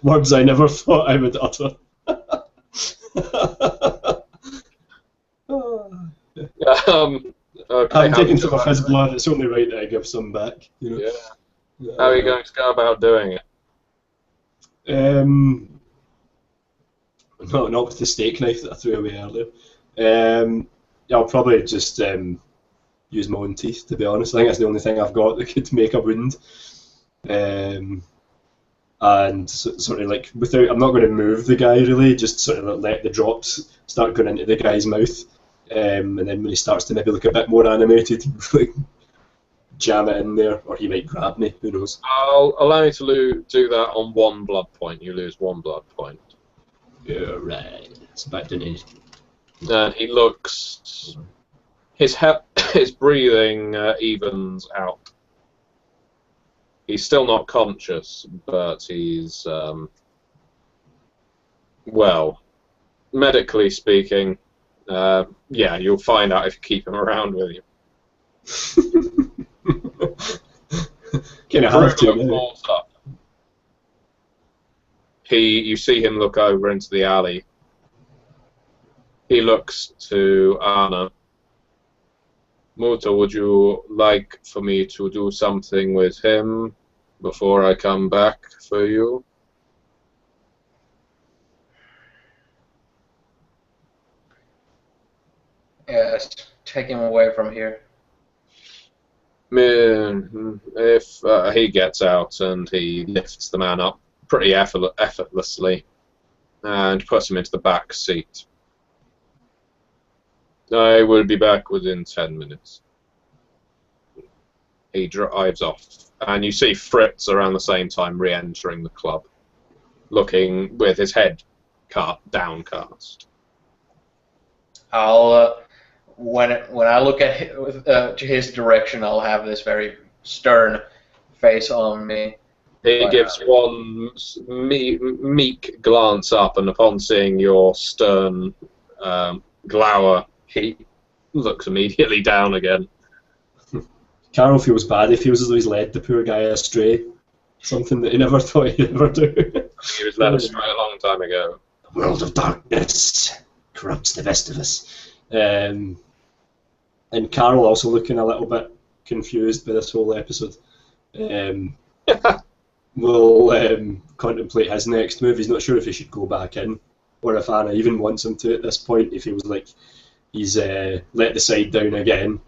Words I never thought I would utter. Okay, I'm taking some of his blood. It's only right that I give some back. You know? Yeah. How are you going to go about doing it? No, not with the steak knife that I threw away earlier. I'll probably just use my own teeth, to be honest. I think that's the only thing I've got that could make a wound. And sort of like, I'm not going to move the guy really, just sort of let the drops start going into the guy's mouth. And then when he starts to maybe look a bit more animated, like, jam it in there, or he might grab me, who knows. I'll allow you to do that on 1 blood point. You lose 1 blood point. Yeah, right. It's back to me. And he looks... His breathing evens out. He's still not conscious, but he's... well, medically speaking, yeah, you'll find out if you keep him around with you. Can I have to? You see him look over into the alley. He looks to Anna. Muta, would you like for me to do something with him before I come back for you? Yes, take him away from here. If he gets out and he lifts the man up pretty effortlessly and puts him into the back seat. I will be back within 10 minutes. He drives off, and you see Fritz around the same time re-entering the club, looking with his head downcast. I'll when I look at to his direction, I'll have this very stern face on me. He gives one meek glance up, and upon seeing your stern glower, he looks immediately down again. Carol feels bad. He feels as though he's led the poor guy astray. Something that he never thought he'd ever do. He was led astray a long time ago. The world of darkness corrupts the best of us. And Carol also looking a little bit confused by this whole episode. will contemplate his next move. He's not sure if he should go back in, or if Anna even wants him to at this point. He feels like he's let the side down again.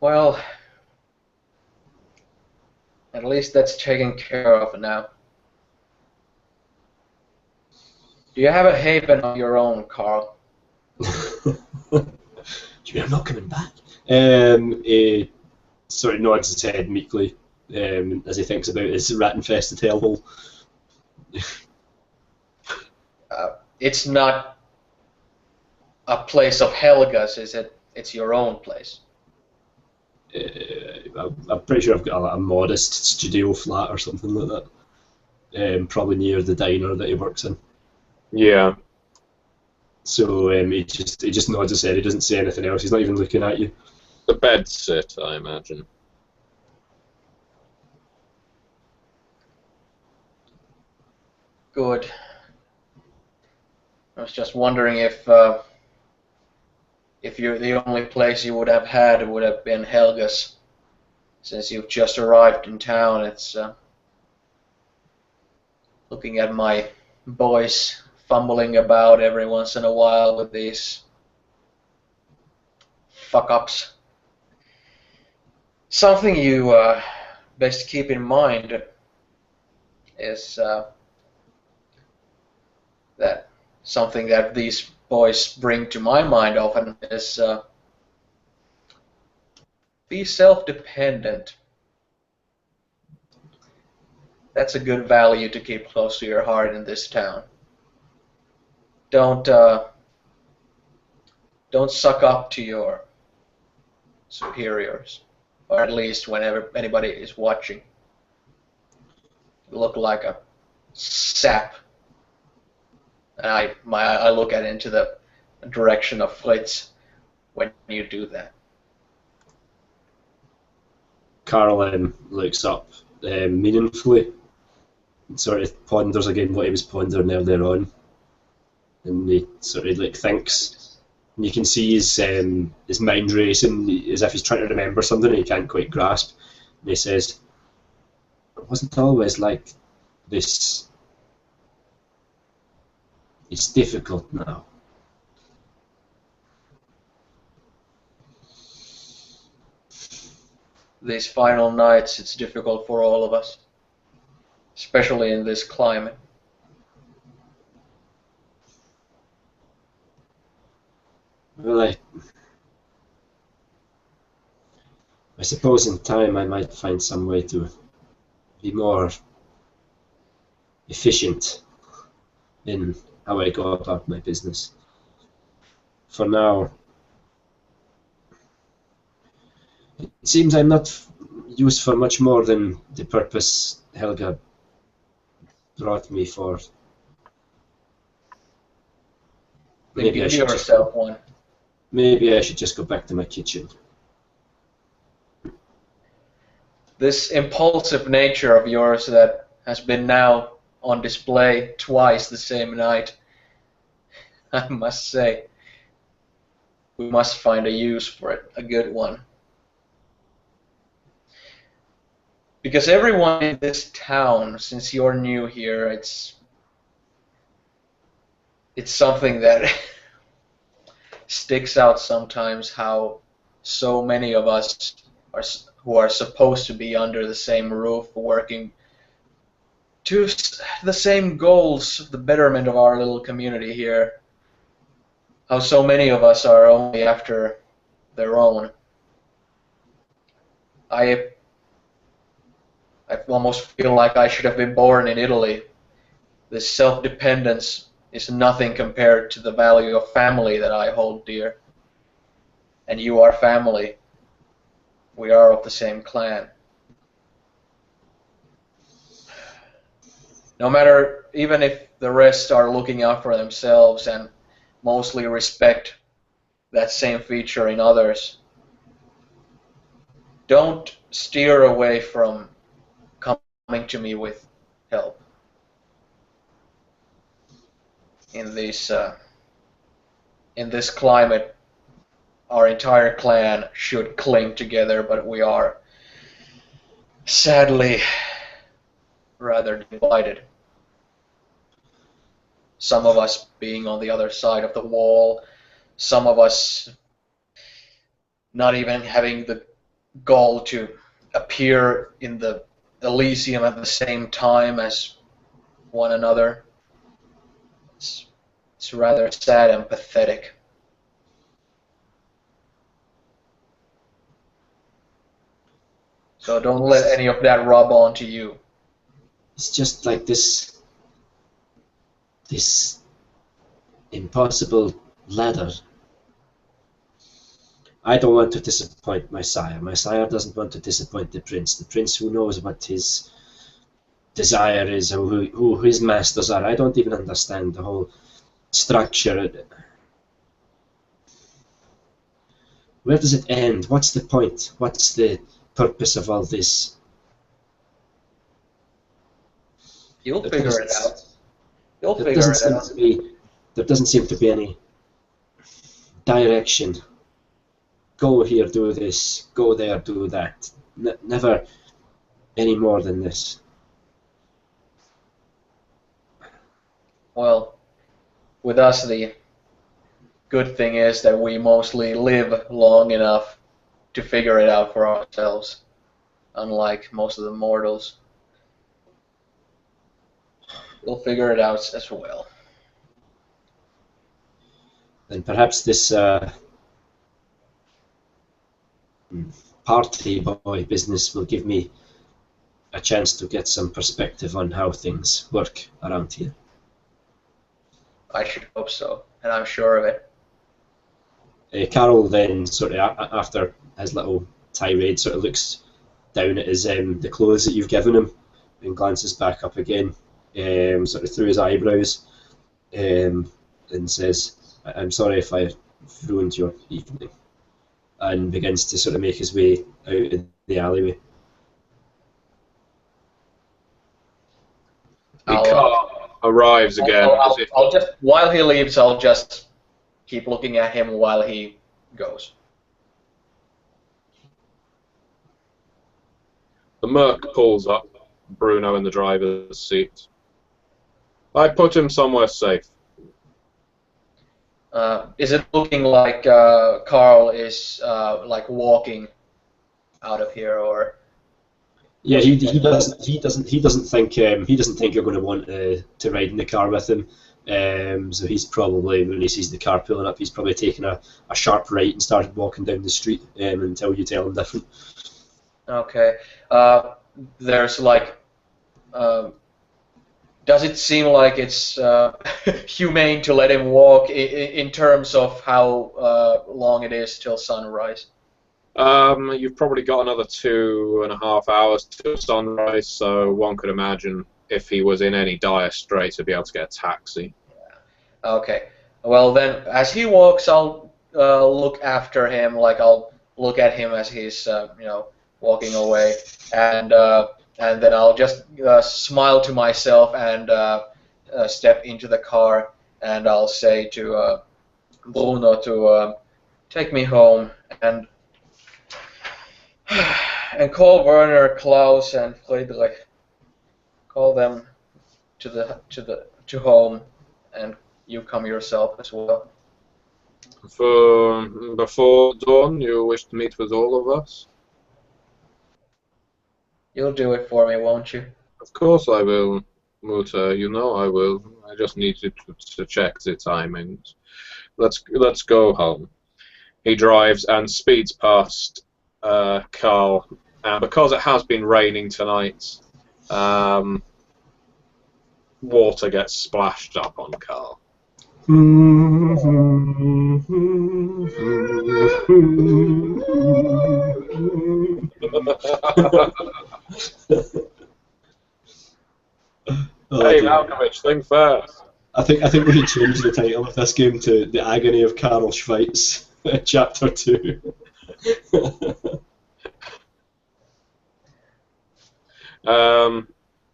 Well, at least that's taken care of now. Do you have a haven of your own, Carl? Do you mean I'm not coming back? He sort of nods his head meekly as he thinks about his rat-infested hellhole. It's not a place of Helga's, is it? It's your own place. I'm pretty sure I've got a modest studio flat or something like that. Probably near the diner that he works in. Yeah. So he just nods his head. He doesn't say anything else. He's not even looking at you. The bed sit, I imagine. Good. I was just wondering if you're the only place you would have had would have been Helga's. Since you've just arrived in town, it's looking at my boys fumbling about every once in a while with these fuck-ups. Something you best keep in mind is that something that these boys bring to my mind often is be self-dependent. That's a good value to keep close to your heart in this town. Don't suck up to your superiors, or at least whenever anybody is watching. You look like a sap. And I look at into the direction of Fritz when you do that. Carl looks up meaningfully and sort of ponders again what he was pondering earlier on, and he sort of like thinks, and you can see his mind racing as if he's trying to remember something he can't quite grasp, and he says, "It wasn't always like this. It's difficult now." These final nights, it's difficult for all of us, especially in this climate. Well, I suppose in time I might find some way to be more efficient in how I go about my business. For now, it seems I'm not used for much more than the purpose Helga brought me for. Then give yourself one. Maybe I should just go back to my kitchen. This impulsive nature of yours that has been now on display twice the same night, I must say, we must find a use for it, a good one. Because everyone in this town, since you're new here, it's something that sticks out sometimes, how so many of us who are supposed to be under the same roof, working to the same goals, the betterment of our little community here, how so many of us are only after their own. I almost feel like I should have been born in Italy. This self-dependence is nothing compared to the value of family that I hold dear. And you are family. We are of the same clan. No matter, even if the rest are looking out for themselves and mostly respect that same feature in others, don't steer away from coming to me with help in this climate. our entire clan should cling together, but we are sadly rather divided. Some of us being on the other side of the wall, some of us not even having the goal to appear in the Elysium at the same time as one another. It's rather sad and pathetic. So don't let any of that rub onto you. It's just like this impossible ladder. I don't want to disappoint my sire. My sire doesn't want to disappoint the prince who knows what his desire is or who his masters are. I don't even understand the whole structure. Where does it end? What's the point? What's the purpose of all this? You'll figure it out. You'll figure it out. There doesn't seem to be any direction. Go here, do this. Go there, do that. Never any more than this. Well, with us, the good thing is that we mostly live long enough to figure it out for ourselves, unlike most of the mortals. We'll figure it out as well. Then perhaps this party boy business will give me a chance to get some perspective on how things work around here. I should hope so, and I'm sure of it. Carol then, sort of after his little tirade, sort of looks down at his the clothes that you've given him and glances back up again, sort of through his eyebrows, and says, "I'm sorry if I ruined your evening," and begins to sort of make his way out in the alleyway. Arrives again. I'll just, while he leaves, I'll just keep looking at him while he goes. The Merc pulls up Bruno in the driver's seat. I put him somewhere safe. Is it looking like Carl is like walking out of here, or? Yeah, he doesn't think you're going to want to ride in the car with him. So he's probably, when he sees the car pulling up, he's probably taken a sharp right and started walking down the street until you tell him different. Okay. There's like, does it seem like it's humane to let him walk in terms of how long it is till sunrise? You've probably got another 2.5 hours till sunrise, so one could imagine if he was in any dire straits, he'd be able to get a taxi. Okay. Well, then, as he walks, I'll look after him. Like I'll look at him as he's, walking away, and then I'll just smile to myself and step into the car, and I'll say to Bruno to take me home and call Werner, Klaus, and Friedrich. Call them to home, and you come yourself as well. Before dawn, you wish to meet with all of us? You'll do it for me, won't you? Of course I will, Muta. You know I will. I just need to check the timings. Let's go home. He drives and speeds past Carl, and because it has been raining tonight, water gets splashed up on Carl. Hey, Malkovich, think fast. I think we should change the title of this game to The Agony of Karl Schweitz, Chapter 2.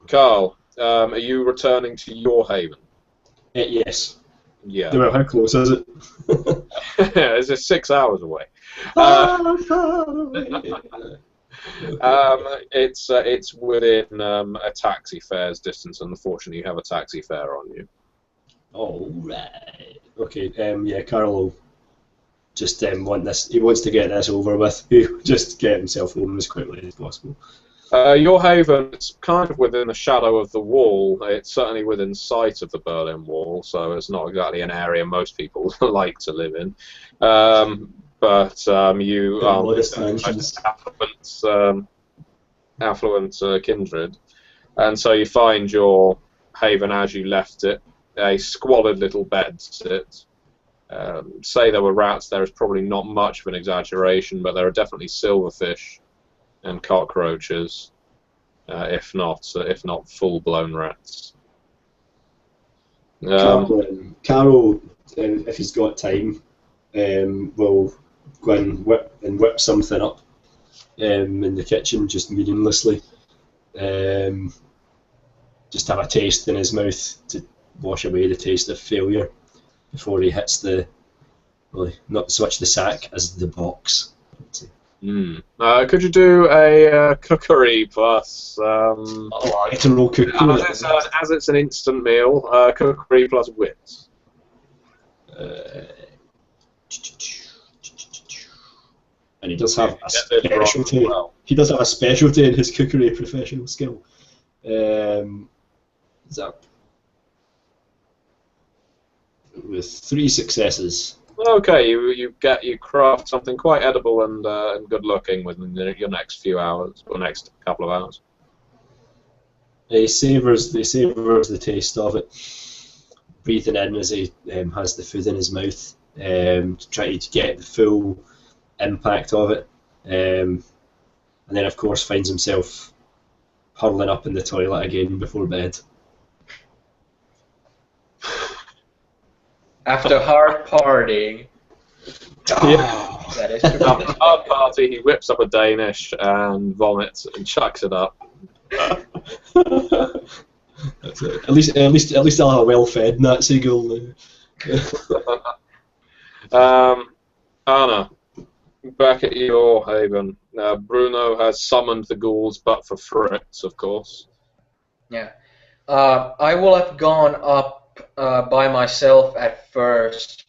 Carl, are you returning to your haven? Yes. Yeah. Well, how close is it? It's 6 hours away. It's within a taxi fare's distance. Unfortunately, you have a taxi fare on you. All right. Okay. Yeah, Carl will just want this. He wants to get this over with. He'll just get himself home as quickly as possible. Your haven, it's kind of within the shadow of the wall. It's certainly within sight of the Berlin Wall, so it's not exactly an area most people like to live in. But you are affluent Kindred, and so you find your haven as you left it. A squalid little bedsit. Say there were rats, there is probably not much of an exaggeration, but there are definitely silverfish and cockroaches, if not full-blown rats. Carol, if he's got time, will go and whip something up in the kitchen just meaninglessly. Just have a taste in his mouth to wash away the taste of failure before he hits not so much the sack as the box. Could you do a cookery plus? I get to roll cookery. As it's an instant meal, cookery plus wits. And he does have a specialty. Well. He does have a specialty in his cookery professional skill. With 3 successes. Okay, you craft something quite edible and good looking within your next few hours or next couple of hours. He savours the taste of it, breathing in as he has the food in his mouth, trying to get the full impact of it, and then of course finds himself hurling up in the toilet again before bed. After hard partying. Yeah. That is After a hard party, he whips up a Danish and vomits and chucks it up. That's it. At least I'll have a well-fed Nazi girl now. Anna, back at your haven. Bruno has summoned the ghouls, but for Fritz, of course. Yeah. I will have gone up by myself at first,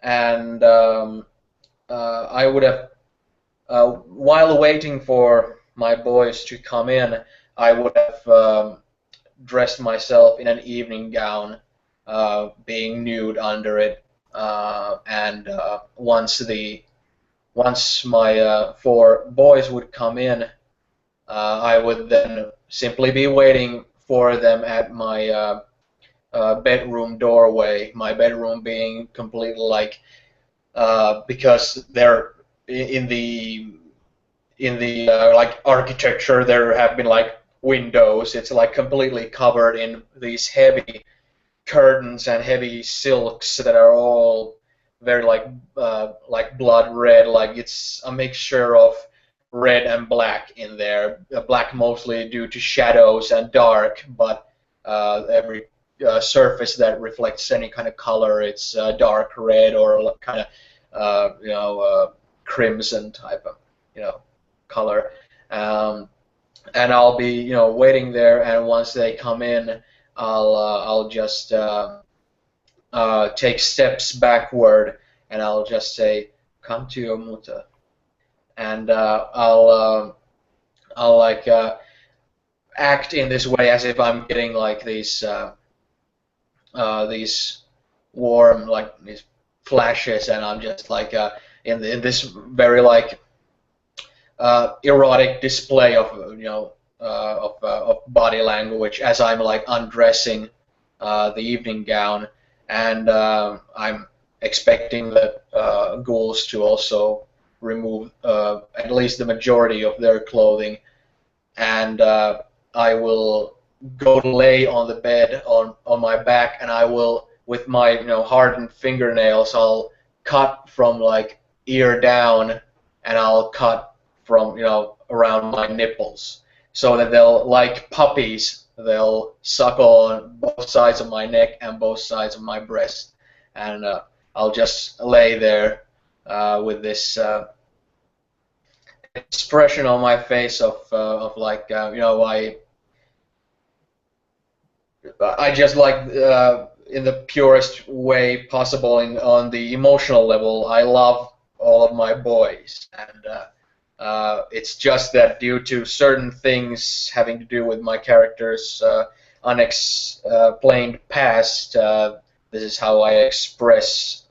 and I would have, while waiting for my boys to come in, I would have dressed myself in an evening gown, being nude under it, and once my 4 boys would come in, I would then simply be waiting for them at my bedroom doorway. My bedroom being completely like, because they're in the like architecture, there have been like windows. It's like completely covered in these heavy curtains and heavy silks that are all very like blood red. Like it's a mixture of red and black in there. Black mostly due to shadows and dark, but every surface that reflects any kind of color, it's dark red or kind of crimson type of color. And I'll be waiting there, and once they come in, I'll just take steps backward, and I'll just say, "Come to your mutter," and I'll like act in this way as if I'm getting like these warm, like these flashes, and I'm just like in this very like erotic display of of body language as I'm like undressing the evening gown, and I'm expecting the ghouls to also remove at least the majority of their clothing, and I will go to lay on the bed on my back, and I will, with my hardened fingernails, I'll cut from like ear down, and I'll cut from around my nipples, so that they'll, like puppies, they'll suckle on both sides of my neck and both sides of my breast, and I'll just lay there with this expression on my face of like I just like in the purest way possible on the emotional level. I love all of my boys, and it's just that due to certain things having to do with my character's unexplained past, this is how I express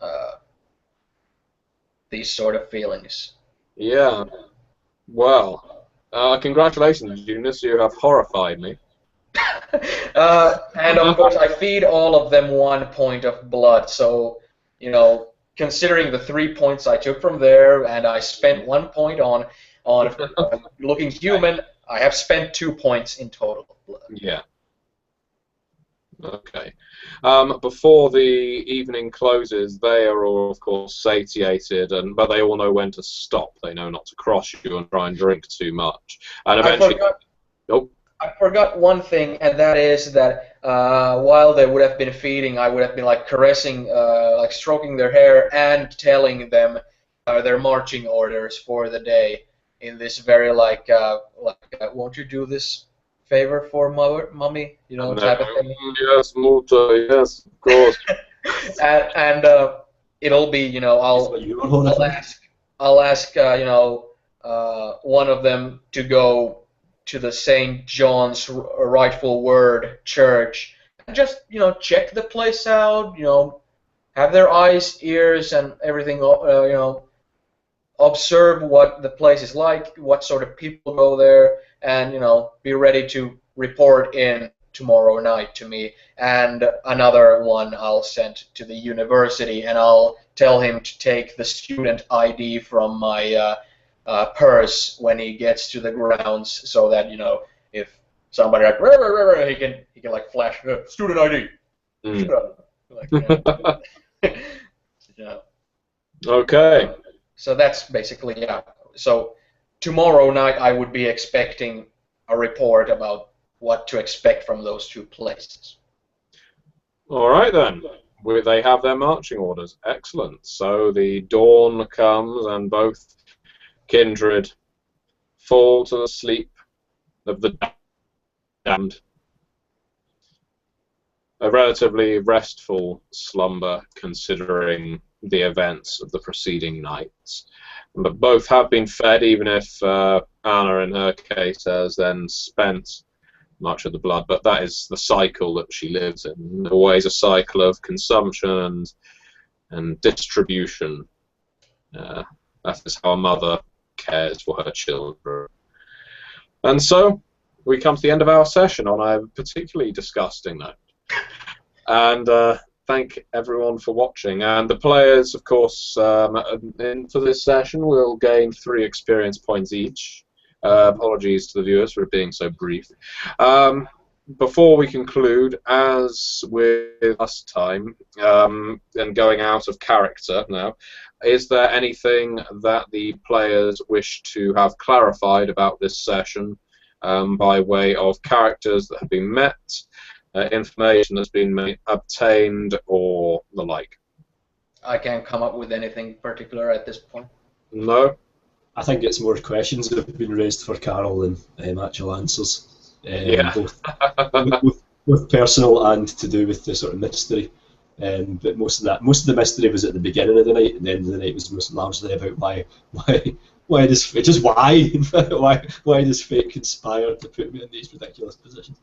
these sort of feelings. Yeah. Well, congratulations, Eunice. You have horrified me. And of course, I feed all of them 1 point of blood. So, considering the 3 points I took from there, and I spent 1 point on looking human, I have spent 2 points in total of blood. Yeah. Okay. Before the evening closes, they are all, of course, satiated, but they all know when to stop. They know not to cross you and try and drink too much. And eventually, I forgot one thing, and that is that while they would have been feeding, I would have been like caressing, like stroking their hair and telling them their marching orders for the day in this very won't you do this favor for mommy, type of thing. Yes, Mutter, yes, of course. and it'll be, I'll ask one of them to go to the St. John's Rightful Word Church and just, check the place out, have their eyes, ears, and everything, observe what the place is like, what sort of people go there, and, be ready to report in tomorrow night to me. And another one I'll send to the university, and I'll tell him to take the student ID from my purse when he gets to the grounds, so that if somebody he can like flash student ID. Okay. So that's basically So tomorrow night I would be expecting a report about what to expect from those 2 places. All right then. They have their marching orders. Excellent. So the dawn comes, and both Kindred fall to the sleep of the damned. A relatively restful slumber, considering the events of the preceding nights. But both have been fed, even if Anna, in her case, has then spent much of the blood. But that is the cycle that she lives in. Always a cycle of consumption and distribution. That is how a mother cares for her children. And so we come to the end of our session on a particularly disgusting note. And thank everyone for watching. And the players, of course, for this session will gain 3 experience points each. Apologies to the viewers for it being so brief. Before we conclude, as with last time, and going out of character now, is there anything that the players wish to have clarified about this session by way of characters that have been met, information that's been obtained, or the like? I can't come up with anything particular at this point. No? I think it's more questions that have been raised for Carol than actual answers. Both personal and to do with the sort of mystery. But most of the mystery was at the beginning of the night, and the end of the night was most largely about why does fate conspire to put me in these ridiculous positions.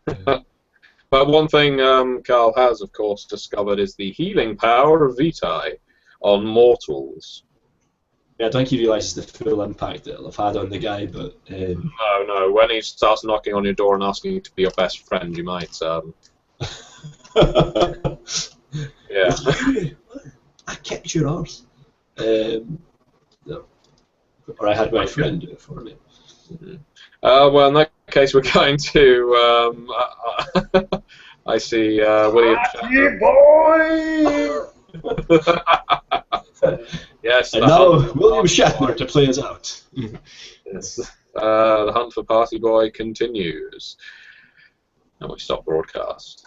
But one thing Carl has, of course, discovered is the healing power of Vitae on mortals. Yeah, I don't think he realises the full impact it'll have had on the guy, but... No, when he starts knocking on your door and asking you to be your best friend, you might... Yeah. I kicked your arse. No. Or I had my friend do it for me. Mm-hmm. Well, in that case, we're going to... I see William... boy! Yes. And now William Shatner to play us out. Yes. The hunt for Party Boy continues. And we stop broadcast.